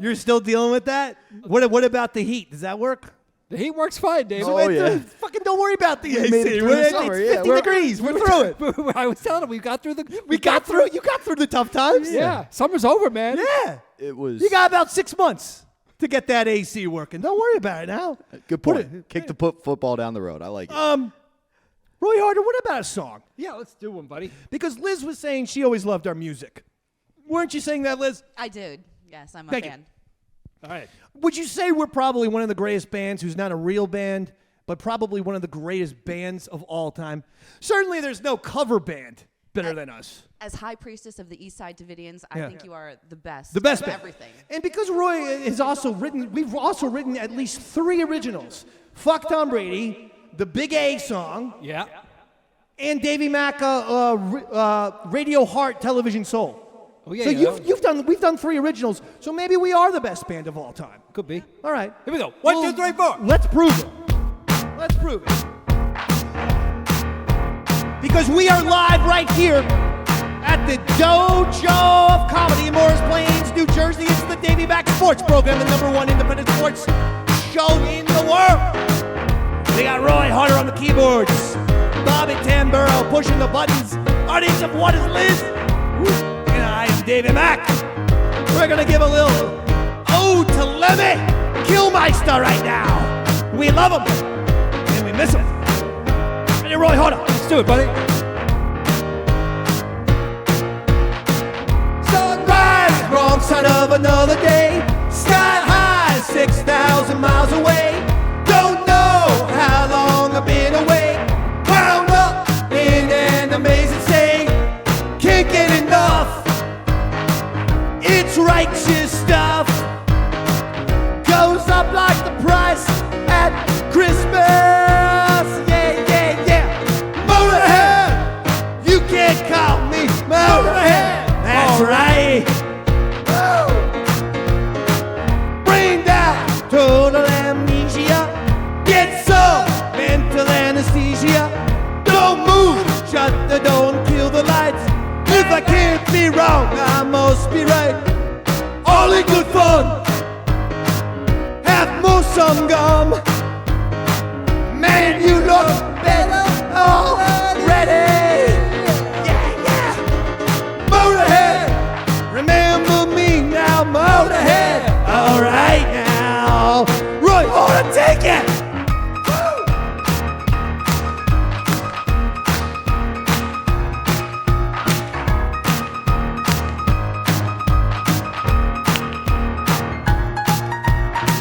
You're still dealing with that? What about the heat? Does that work? The heat works fine, Dave. Oh, yeah. Fucking don't worry about the AC. made it through the summer, It's yeah. 50 degrees. We're through it. I was telling him we got through the. You got through the tough times. Yeah, summer's over, man. Yeah. It was You got about 6 months to get that AC working. Don't worry about it now. good point. Kick the football down the road. I like it. Roy Harder, what about a song? Yeah, let's do one, buddy. Because Liz was saying she always loved our music. Weren't you saying that, Liz? I did. Yes, I'm a Thank you. fan. All right. Would you say we're probably one of the greatest bands who's not a real band, but probably one of the greatest bands of all time? Certainly there's no cover band better than us. As High Priestess of the East Side Davidians, I think you are the best. The best of band. everything. And because Roy has also written, we've also written at least 3 originals. Fuck Tom Brady, the Big A song, Yeah. and Davey Mac Radio Heart Television Soul. Oh, yeah. So yeah. we've done 3 originals. So maybe we are the best band of all time. Could be. All right. Here we go. 1, 2, 3, 4. Let's prove it. Let's prove it. Because we are live right here at the Dojo of Comedy in Morris Plains, New Jersey. It's the Davey Mac Sports Program, the #1 independent sports show in the world. We got Roy Harder on the keyboards, Bobby Tamburo pushing the buttons. Audience of What is Liz? And I am Davey Mac. We're going to give a little ode to Lemmy Kilmeister right now. We love him, and we miss him. Ready, Roy Harder? Let's do it, buddy. Sunrise, wrong side of another day. Sky high, 6,000 miles away. Don't know how long I've been away. Wound up in an amazing state. Can't get enough. It's righteous stuff. Goes up like the price at Christmas. Yeah, yeah, yeah. Motorhead, you can't call me Motorhead. That's right. Woo. Brain down, total amnesia. Get some mental anesthesia. Don't move, shut the door and kill the lights. If I can't be wrong, I must be right. All in good fun. Have more some gum. Man, you look better already. Yeah, yeah. Motorhead, remember me now, Motorhead. All right now, Roy, wanna take it. Woo.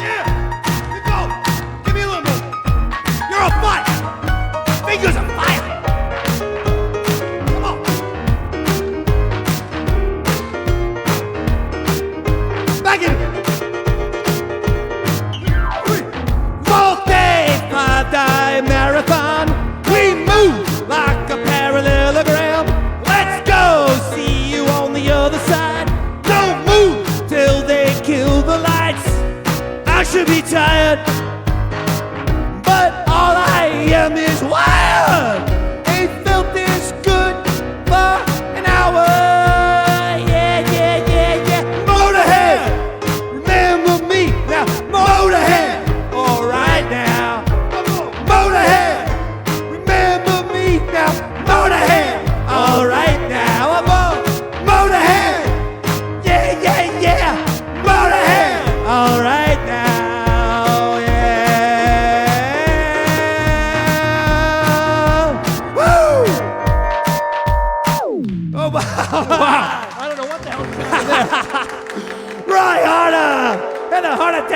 Yeah, you go. Give me a little bit. You're on fire. Fingers on fire. Come on. Back in. Multi-5-day marathon. We move like a parallelogram. Let's go. See you on the other side. Don't move till they kill the lights. I should be tired, but all I am is wired. Ain't felt this good for an hour. Yeah, yeah, yeah, yeah. Motorhead, remember me now. Motorhead, all right now. Motorhead.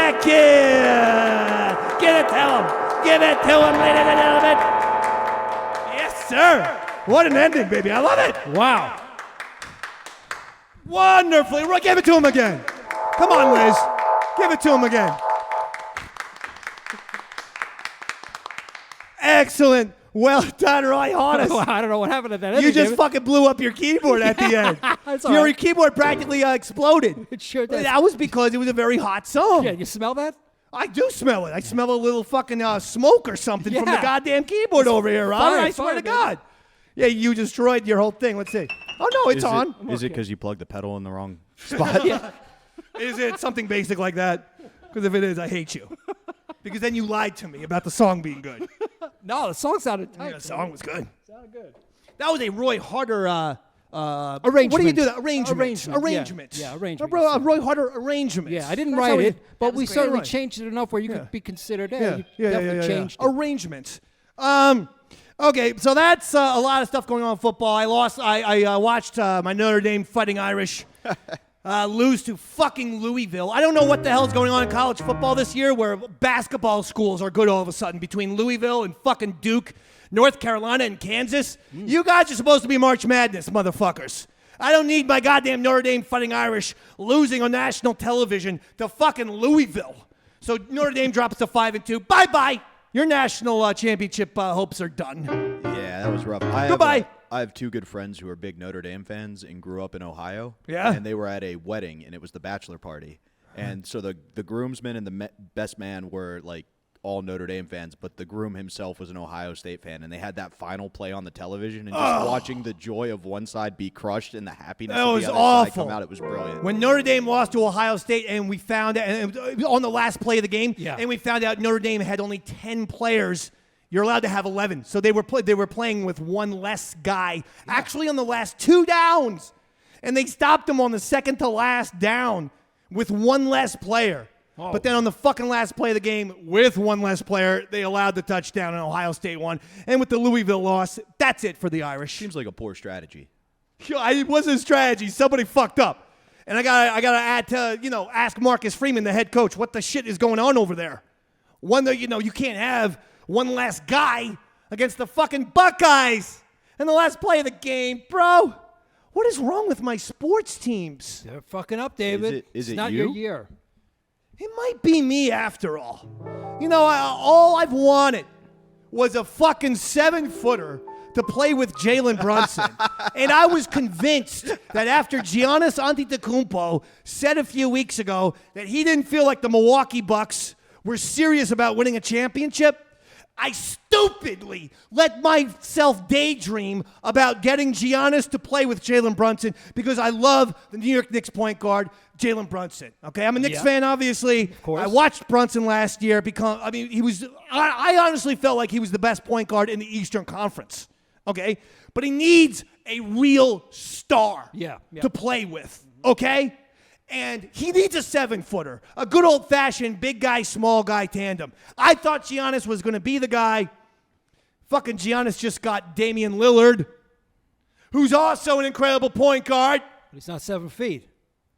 that kid. Give it to him. Give it to him, ladies and gentlemen. Yes, sir. What an ending, baby. I love it. Wow. Wonderfully. Give it to him again. Come on, Liz. Give it to him again. Excellent. Well done, Roy Hardis. I don't know what happened at that. You ending, just David. fucking blew up your keyboard at the end. That's all Your right. keyboard practically exploded. It sure did. That was because it was a very hot song. Yeah, you smell that? I do smell it. I smell a little fucking smoke or something from the Yeah. goddamn keyboard over here, Robert. fire, I swear fire, to baby. God. Yeah, you destroyed your whole thing. Let's see. Oh, no, it's on. Is it because you plugged the pedal in the wrong spot? Is it something basic like that? Because if it is, I hate you. Because then you lied to me about the song being good. No, the song sounded tight. The song was good. Sounded good. That was a Roy Harder Arrangement. What do you do? Arrangement. Arrangement. Yeah, arrangement. A Roy Harder arrangement. Yeah, I didn't That's how write we- it, but That we was great. certainly Right. changed it enough where you could be considered. Yeah, You definitely changed it. Arrangements. Okay, so that's a lot of stuff going on in football. I watched my Notre Dame Fighting Irish lose to fucking Louisville. I don't know what the hell's going on in college football this year where basketball schools are good all of a sudden between Louisville and fucking Duke, North Carolina and Kansas. You guys are supposed to be March Madness, motherfuckers. I don't need my goddamn Notre Dame Fighting Irish losing on national television to fucking Louisville. So Notre Dame drops to 5-2. Bye-bye. Your national championship hopes are done. Yeah, that was rough. Goodbye. I have two good friends who are big Notre Dame fans and grew up in Ohio. Yeah. And they were at a wedding, and it was the bachelor party. And so the groomsmen and the best man were like all Notre Dame fans, but the groom himself was an Ohio State fan, and they had that final play on the television, and just watching the joy of one side be crushed and the happiness That of was the other side awful. come out, it was brilliant. When Notre Dame lost to Ohio State, and we found out and it was on the last play of the game, Yeah. and we found out Notre Dame had only 10 players. You're allowed to have 11, so they were playing with one less guy. Actually, on the last 2 downs, and they stopped them on the second to last down with one less player. But then on the fucking last play of the game, with one less player, they allowed the touchdown, and Ohio State won. And with the Louisville loss, that's it for the Irish. Seems like a poor strategy. It wasn't a strategy. Somebody fucked up. And I gotta add to, ask Marcus Freeman, the head coach, what the shit is going on over there. You can't have one last guy against the fucking Buckeyes. And the last play of the game, bro. What is wrong with my sports teams? They're fucking up, David. Is it not you? your year. It might be me after all. All I've wanted was a fucking 7-footer to play with Jalen Brunson. And I was convinced that after Giannis Antetokounmpo said a few weeks ago that he didn't feel like the Milwaukee Bucks were serious about winning a championship, I stupidly let myself daydream about getting Giannis to play with Jalen Brunson because I love the New York Knicks point guard, Jalen Brunson. Okay, I'm a Knicks fan, obviously. Of course. I watched Brunson last year I honestly felt like he was the best point guard in the Eastern Conference. Okay, but he needs a real star to play with. Okay? And he needs a 7-footer, a good old-fashioned big guy, small guy tandem. I thought Giannis was going to be the guy. Fucking Giannis just got Damian Lillard, who's also an incredible point guard. But he's not 7 feet.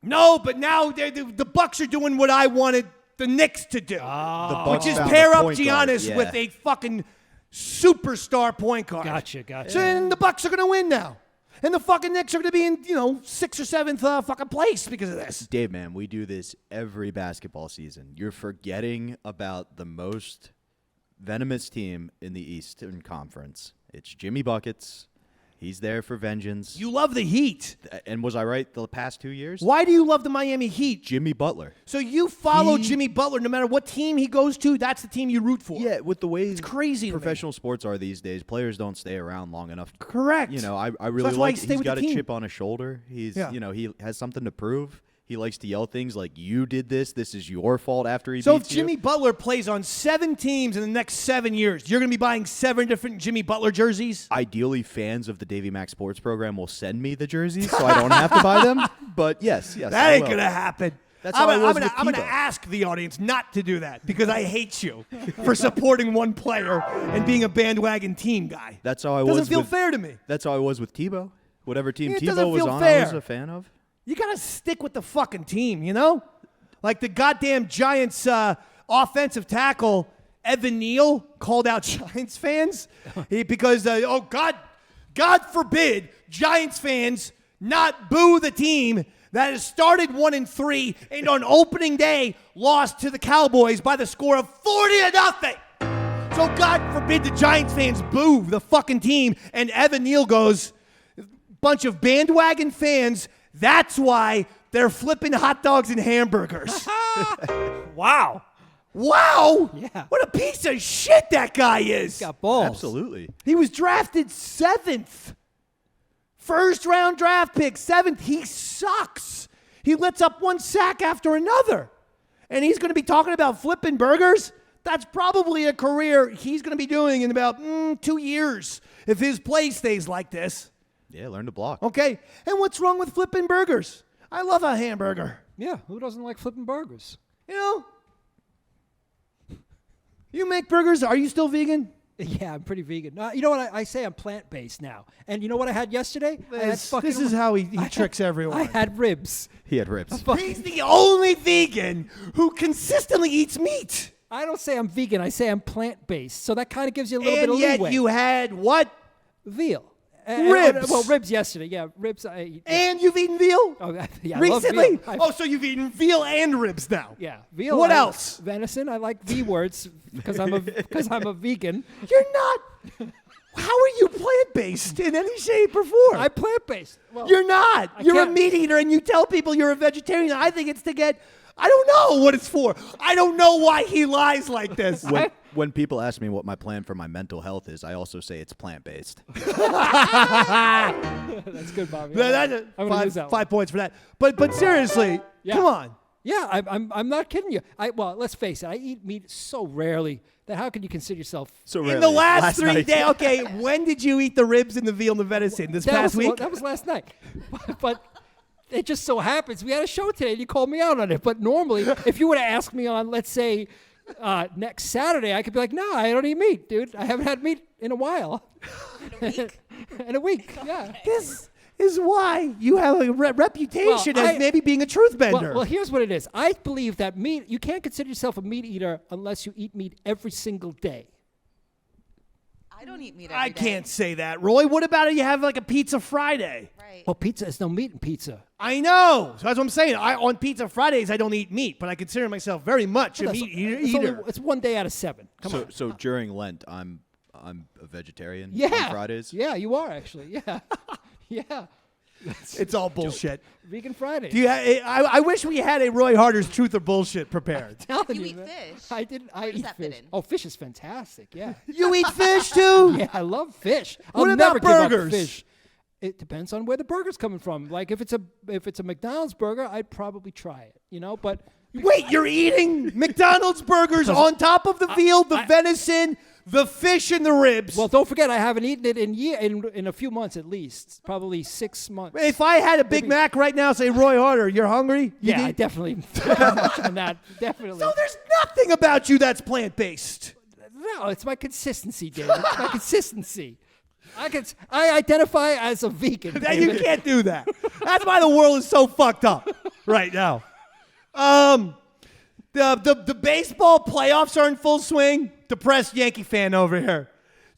No, but now the Bucks are doing what I wanted the Knicks to do, The Bucks which is found pair the up point guard. Giannis Yeah. with a fucking superstar point guard. Gotcha. So then the Bucks are going to win now. And the fucking Knicks are going to be in, 6th or 7th fucking place because of this. Dave, man, we do this every basketball season. You're forgetting about the most venomous team in the Eastern Conference. It's Jimmy Buckets. He's there for vengeance. You love the Heat. And was I right the past 2 years? Why do you love the Miami Heat? Jimmy Butler. So you follow Jimmy Butler no matter what team he goes to, that's the team you root for. Yeah, with the way It's crazy to me. professional sports are these days, players don't stay around long enough. Correct. I really that's why like he stay he's with got the a team. chip on his shoulder. He's Yeah. he has something to prove. He likes to yell things like, "You did this. This is your fault." After he So if beats you. Jimmy Butler plays on 7 teams in the next 7 years, you're going to be buying 7 different Jimmy Butler jerseys? Ideally, fans of the Davey Mac Sports Program will send me the jerseys so I don't have to buy them. But yes, That I ain't will. going to happen. That's how I was with I'm gonna Tebow. ask the audience not to do that because I hate you for supporting one player and being a bandwagon team guy. That's how I Doesn't was. feel with, fair to me. That's how I was with Tebow. Whatever team It doesn't Tebow was feel on, fair. I was a fan of. You gotta stick with the fucking team, Like the goddamn Giants offensive tackle, Evan Neal, called out Giants fans because, God forbid, Giants fans not boo the team that has started 1-3 and on opening day lost to the Cowboys by the score of 40-0. So God forbid the Giants fans boo the fucking team. And Evan Neal goes, bunch of bandwagon fans, that's why they're flipping hot dogs and hamburgers. Wow. Wow. Yeah. What a piece of shit that guy is. He's got balls. Absolutely. He was drafted 7th. First round draft pick, 7th. He sucks. He lets up one sack after another. And he's going to be talking about flipping burgers? That's probably a career he's going to be doing in about 2 years if his play stays like this. Yeah, learn to block. Okay. And what's wrong with flipping burgers? I love a hamburger. Yeah, who doesn't like flipping burgers? You know? You make burgers. Are you still vegan? Yeah, I'm pretty vegan. You know what? I say I'm plant-based now. And you know what I had yesterday? This is how he tricks everyone. I had ribs. He had ribs. He's the only vegan who consistently eats meat. I don't say I'm vegan. I say I'm plant-based. So that kind of gives you a little bit And of yet leeway. you had what? Veal. Ribs. Well, ribs yesterday. Yeah, ribs I eat. And you've eaten veal? Oh, yeah, I love Recently? veal. So you've eaten veal and ribs now. Yeah, veal. What else? Venison. I like V words because I'm a vegan. You're not. How are you plant-based in any shape or form? I'm plant-based. Well, You're not. You're a can't- meat eater and you tell people you're a vegetarian. I think it's to get, I don't know what it's for. I don't know why he lies like this. When people ask me what my plan for my mental health is, I also say it's plant-based. That's good, Bobby. That's I'm gonna use that one. 5 points for that. But seriously, Yeah. come on. Yeah, I'm not kidding you. Well, let's face it. I eat meat so rarely that how can you consider yourself? So In rarely. the last 3 night. days, okay, when did you eat the ribs and the veal and the venison? This past week? That was last night. But it just so happens we had a show today and you called me out on it. But normally, if you would have asked me on, let's say, next Saturday, I could be like, no, I don't eat meat, dude. I haven't had meat in a while. In a week, yeah. This is why you have a reputation Well, as maybe being a truth Well, bender. here's what it is. I believe that meat, you can't consider yourself a meat eater unless you eat meat every single day. I don't eat meat every I day. can't say that, Roy. What about it? You have like a Pizza Friday. Right. Well, pizza, there's no meat in pizza. I know. So that's what I'm saying. On Pizza Fridays, I don't eat meat, but I consider myself very much a That's- meat it's eater. it's 1 day out of 7. Come on. So during Lent, I'm a vegetarian Yeah. on Fridays. Yeah, you are actually. Yeah. Yeah. It's all bullshit. Vegan Friday. Do you I wish we had a Roy Harder's Truth or Bullshit prepared. Telling You eat man. fish. I didn't. I does eat that fit fish. in? Oh, fish is fantastic. Yeah. You eat fish too? Yeah, I love fish. What I'll about never give up burgers? fish. It depends on where the burger's coming from. Like if it's a McDonald's burger, I'd probably try it. You know, but Wait, you're eating McDonald's burgers on top of the veal, the venison, the fish, and the ribs. well, don't forget I haven't eaten it in a few months at least, probably 6 months. If I had a Big Mac right now, say, Roy Harder, you're hungry? Yeah, I eat? definitely much on that. Definitely. So there's nothing about you that's plant-based. No, it's my consistency, David. It's my consistency. I identify as a vegan. That you David. can't do that. That's why the world is so fucked up right now. The baseball playoffs are in full swing. Depressed Yankee fan over here.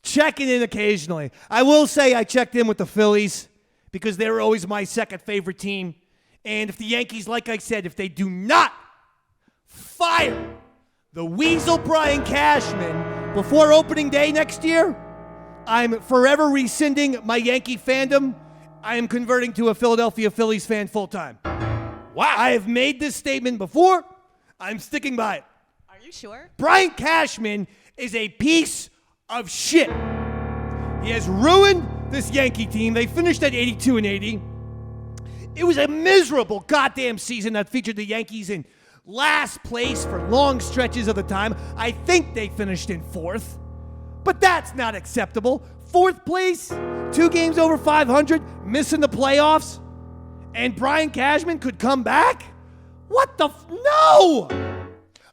Checking in occasionally. I will say I checked in with the Phillies because they were always my second favorite team. And if the Yankees, like I said, if they do not fire the Weasel Brian Cashman before opening day next year, I'm forever rescinding my Yankee fandom. I am converting to a Philadelphia Phillies fan full time. Wow. I have made this statement before. I'm sticking by it. Are you sure? Brian Cashman is a piece of shit. He has ruined this Yankee team. They finished at 82-80. It was a miserable goddamn season that featured the Yankees in last place for long stretches of the time. I think they finished in 4th. But that's not acceptable. 4th place, 2 games over 500, missing the playoffs, and Brian Cashman could come back? What the no!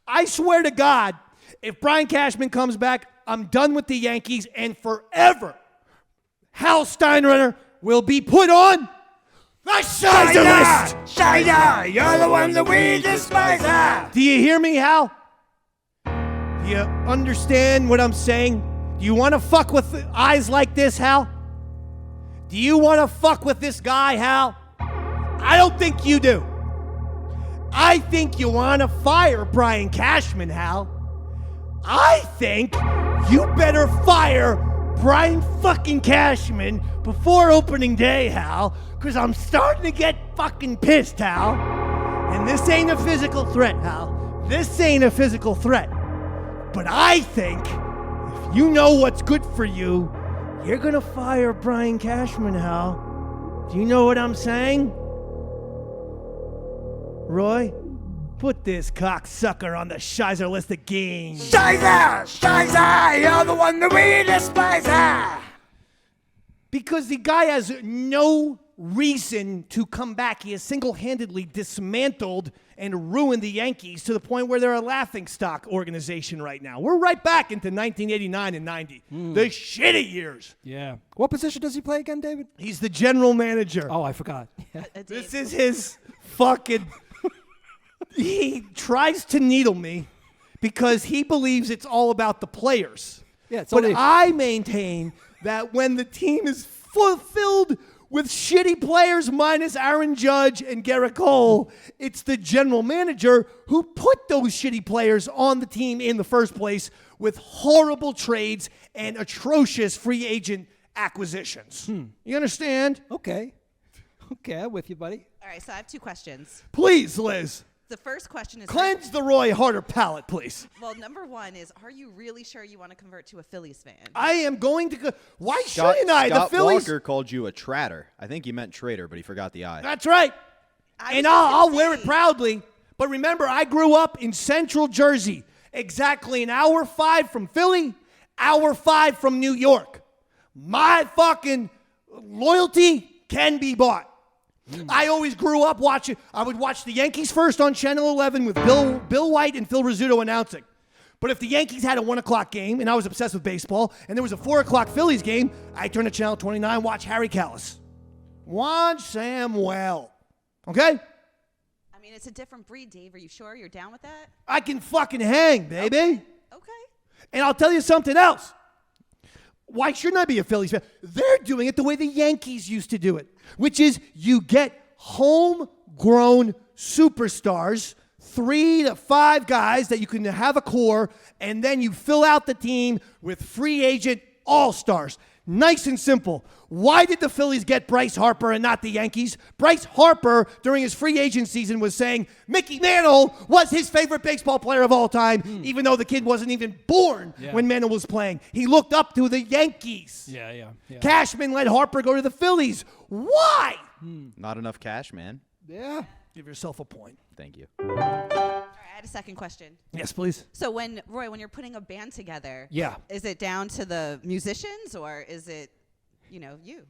I swear to God, if Brian Cashman comes back, I'm done with the Yankees, and forever, Hal Steinbrenner will be put on The Shizer list! Shizer, you're the one that we despise. Do you hear me, Hal? Do you understand what I'm saying? Do you want to fuck with eyes like this, Hal? Do you want to fuck with this guy, Hal? I don't think you do. I think you want to fire Brian Cashman, Hal. I think you better fire Brian fucking Cashman before opening day, Hal, because I'm starting to get fucking pissed, Hal. And this ain't a physical threat, Hal. This ain't a physical threat. But I think if you know what's good for you, you're going to fire Brian Cashman, Hal. Do you know what I'm saying? Roy, put this cocksucker on the Shizer list again. Shizer, you're the one that we despise. Because the guy has no reason to come back. He has single-handedly dismantled and ruined the Yankees to the point where they're a laughingstock organization right now. We're right back into 1989 and 90, the shitty years. Yeah. What position does he play again, David? He's the general manager. Oh, I forgot. This is his fucking... He tries to needle me because he believes it's all about the players. Yeah, it's but only- I maintain that when the team is fulfilled with shitty players minus Aaron Judge and Garrett Cole, it's the general manager who put those shitty players on the team in the first place with horrible trades and atrocious free agent acquisitions. You understand? Okay. Okay, I'm with you, buddy. All right, so I have 2 questions. Please, Liz. The first question is... Cleanse the Roy Harder palate, please. Well, number 1 is, are you really sure you want to convert to a Phillies fan? I am going to go. Why Scott, shouldn't I? Scott The Phillies. Walker called you a tratter. I think he meant traitor, but he forgot the I. That's right. And I'll wear it proudly. But remember, I grew up in Central Jersey, exactly an hour 5 from Philly, hour 5 from New York. My fucking loyalty can be bought. I always grew up watching. I would watch the Yankees first on Channel 11 with Bill White and Phil Rizzuto announcing. But if the Yankees had a 1 o'clock game, and I was obsessed with baseball, and there was a 4 o'clock Phillies game, I'd turn to Channel 29, watch Harry Callis. Watch Samuel. Okay? I mean, it's a different breed, Dave. Are you sure you're down with that? I can fucking hang, baby. Okay. And I'll tell you something else. Why shouldn't I be a Phillies fan? They're doing it the way the Yankees used to do it, which is you get homegrown superstars, 3 to 5 guys that you can have a core, and then you fill out the team with free agent all-stars. Nice and simple. Why did the Phillies get Bryce Harper and not the Yankees? Bryce Harper, during his free agent season, was saying Mickey Mantle was his favorite baseball player of all time, even though the kid wasn't even born when Mantle was playing. He looked up to the Yankees. Yeah. Cashman let Harper go to the Phillies. Why? Not enough cash, man. Yeah. Give yourself a point. Thank you. All right, I had a second question. Yes, please. So when you're putting a band together, Yeah. is it down to the musicians or is it, you?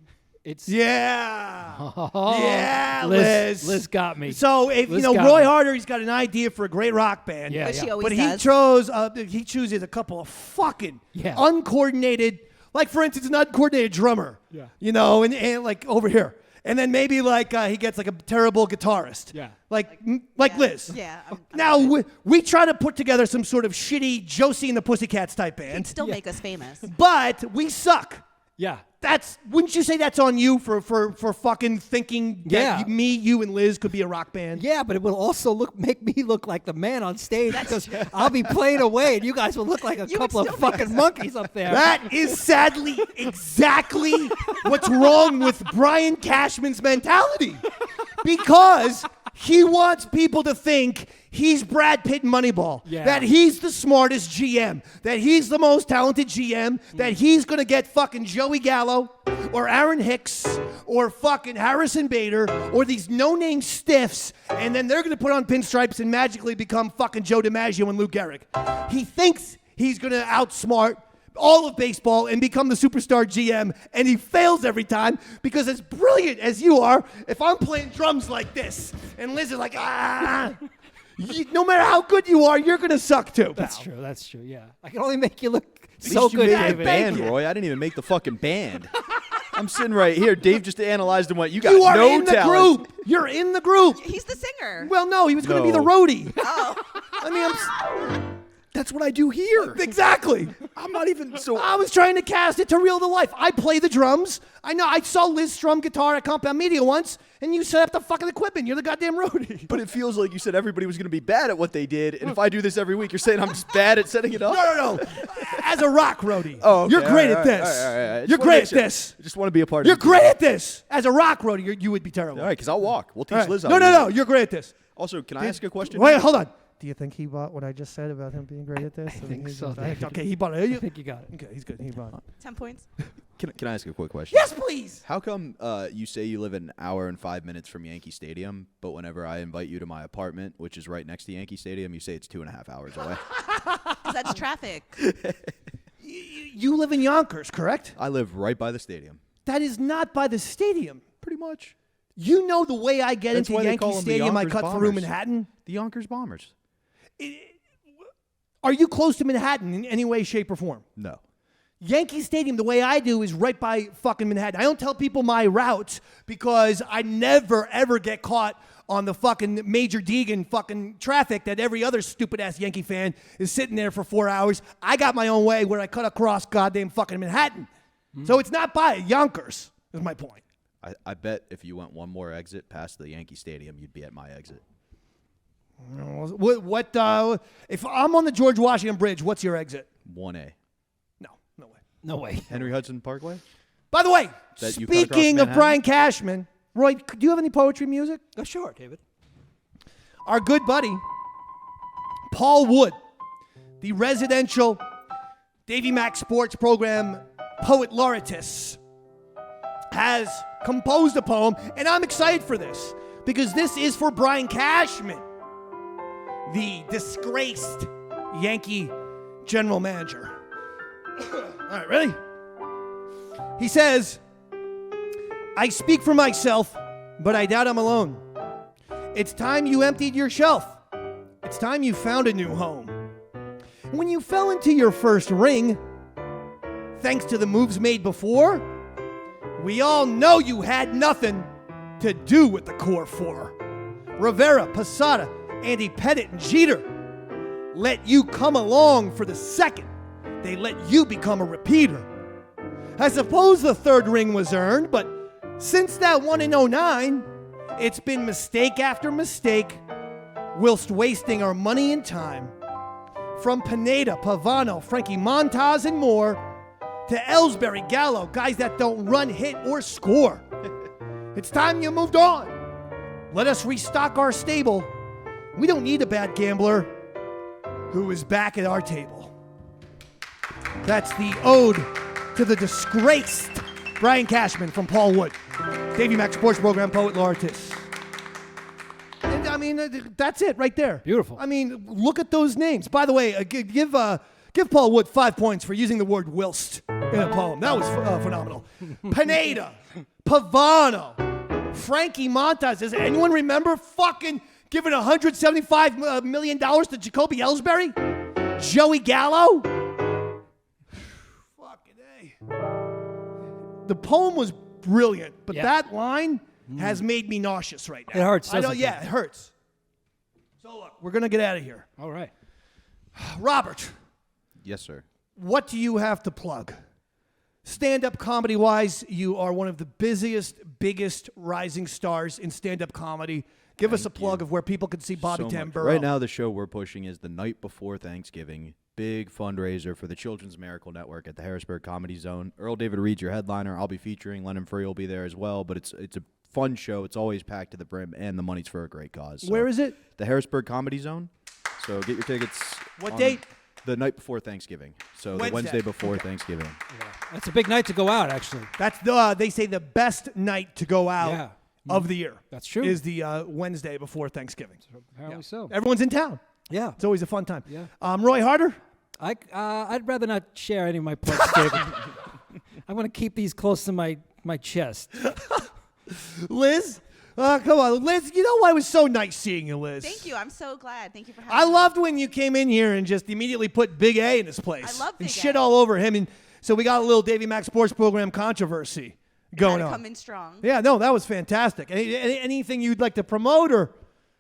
It's Yeah. Yeah, Liz. Liz got me. So, if Liz you know, got Roy me. Harder, he's got an idea for a great rock band. Yeah, But yeah. she always But does. he chooses a couple of fucking Yeah. uncoordinated, like for instance, an uncoordinated drummer. Yeah. And like over here. And then maybe like he gets like a terrible guitarist. Yeah. Like Yeah. Liz. Yeah. Now we try to put together some sort of shitty Josie and the Pussycats type He'd band, still make us famous. but we suck. Yeah. Wouldn't you say that's on you for fucking thinking Yeah. that you and Liz could be a rock band? Yeah, but it will also make me look like the man on stage because I'll be playing away and you guys will look like a You would couple of still make fucking monkeys up there. That is sadly exactly what's wrong with Brian Cashman's mentality. Because he wants people to think he's Brad Pitt in Moneyball, Yeah. that he's the smartest GM, that he's the most talented GM, that he's going to get fucking Joey Gallo or Aaron Hicks or fucking Harrison Bader or these no-name stiffs, and then they're going to put on pinstripes and magically become fucking Joe DiMaggio and Lou Gehrig. He thinks he's going to outsmart all of baseball and become the superstar GM, and he fails every time because as brilliant as you are, if I'm playing drums like this and Liz is like, no matter how good you are, you're going to suck too. That's true. That's true. Yeah. I can only make you look At so least you good, made the David. band, Roy. I didn't even make the fucking band. I'm sitting right here. Dave just analyzed and went, you got You are no in the talent. group. You're in the group. He's the singer. Well, no, he was going to be the No. roadie. Oh. I mean, That's what I do here. exactly. I'm not even so. I was trying to cast it to real to life. I play the drums. I know. I saw Liz strum guitar at Compound Media once, and you set up the fucking equipment. You're the goddamn roadie. But it feels like you said everybody was going to be bad at what they did, and if I do this every week, you're saying I'm just bad at setting it up? No. As a rock roadie. Oh, okay. You're great All at right, this. all right. I just You're wanna great make at sure. this. I just want to be a part You're of the great team. at this. As a rock roadie, you would be terrible. All right, because I'll walk. We'll teach All right. Liz how No, to do no. it. You're great at this. Also, can I ask a question? Wait, hold on. Do you think he bought what I just said about him being great at this? I think so, Okay, David. he bought it. I think you got it. Okay, he's good. He bought it. 10 points. Can I ask a quick question? Yes, please. How come you say you live an hour and 5 minutes from Yankee Stadium, but whenever I invite you to my apartment, which is right next to Yankee Stadium, you say it's 2.5 hours away? 'Cause that's traffic. You live in Yonkers, correct? I live right by the stadium. That is not by the stadium. Pretty much. You know the way I get That's into why they Yankee call them the Stadium, I Yonkers cut through Bombers. Manhattan. The Yonkers Bombers. Are you close to Manhattan in any way, shape, or form? No. Yankee Stadium, the way I do, is right by fucking Manhattan. I don't tell people my routes because I never, ever get caught on the fucking Major Deegan fucking traffic that every other stupid-ass Yankee fan is sitting there for 4 hours. I got my own way where I cut across goddamn fucking Manhattan. So it's not by Yonkers, is my point. I bet if you went one more exit past the Yankee Stadium, you'd be at my exit. If I'm on the George Washington Bridge, what's your exit? 1A. No way. No way. Henry Hudson Parkway? By the way, That you cut across speaking of Manhattan? Brian Cashman, Roy, do you have any poetry music? Oh, sure, David. Our good buddy, Paul Wood, the residential Davey Mac Sports Program poet laureatus, has composed a poem, and I'm excited for this because this is for Brian Cashman, the disgraced Yankee general manager. All right, ready? He says, I speak for myself, but I doubt I'm alone. It's time you emptied your shelf. It's time you found a new home. When you fell into your first ring, thanks to the moves made before, we all know you had nothing to do with the core four. Rivera, Posada, Andy Pettit, and Jeter let you come along for the second. They let you become a repeater. I suppose the third ring was earned, but since that one in 09, it's been mistake after mistake, whilst wasting our money and time. From Pineda, Pavano, Frankie Montas, and more, to Ellsbury, Gallo, guys that don't run, hit, or score. It's time you moved on. Let us restock our stable. We don't need a bad gambler who is back at our table. That's the ode to the disgraced Brian Cashman from Paul Wood, Davey Mac Sports Program poet laureatus. And I mean, that's it right there. Beautiful. I mean, look at those names. By the way, give Paul Wood 5 points for using the word whilst in a poem. That was phenomenal. Pineda, Pavano, Frankie Montas. Does anyone remember fucking giving $175 million to Jacoby Ellsbury? Joey Gallo? Fucking A. The poem was brilliant, but Yeah. that line has made me nauseous right now. It hurts, I don't, doesn't yeah, it? it hurts. So look, we're going to get out of here. All right. Robert, Yes, sir. what do you have to plug? Stand-up comedy-wise, you are one of the busiest, biggest rising stars in stand-up comedy. Give us a plug of where people can see Bobby So Tam much. Burrow. Right now, the show we're pushing is the night before Thanksgiving. Big fundraiser for the Children's Miracle Network at the Harrisburg Comedy Zone. Earl David Reed's your headliner. I'll be featuring. Lennon Free will be there as well. But it's a fun show. It's always packed to the brim, and the money's for a great cause. So Where is it? The Harrisburg Comedy Zone. So get your tickets. What on date? The night before Thanksgiving. So the Wednesday before Thanksgiving. That's a big night to go out, actually. That's they say the best night to go out Yeah. of the year. That's true. Is the Wednesday before Thanksgiving. Apparently so. Everyone's in town. Yeah. It's always a fun time. Yeah. Roy Harder? I'd rather not share any of my plugs, David. I'm going to keep these close to my chest. Liz? Come on, Liz. You know why it was so nice seeing you, Liz? Thank you. I'm so glad. Thank you for having I me. loved when you came in here and just immediately put Big A in his place. I love and Big shit A. all over him. And so we got a little Davey Mac Sports Program controversy going Gotta on. come in strong. Yeah, no, that was fantastic. Anything you'd like to promote or?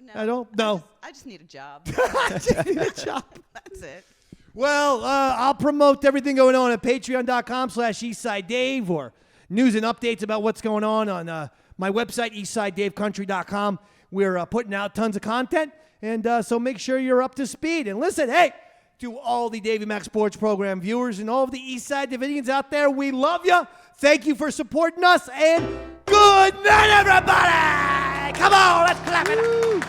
No, I don't know. I just need a job. Just need a job. That's it. Well, I'll promote everything going on at patreon.com/EastsideDave or news and updates about what's going on my website, eastsidedavecountry.com. We're putting out tons of content, and so make sure you're up to speed. And listen, hey, to all the Davey Mac Sports Program viewers and all of the Eastside Davidians out there, we love you. Thank you for supporting us, and good night, everybody! Come on, let's clap it up.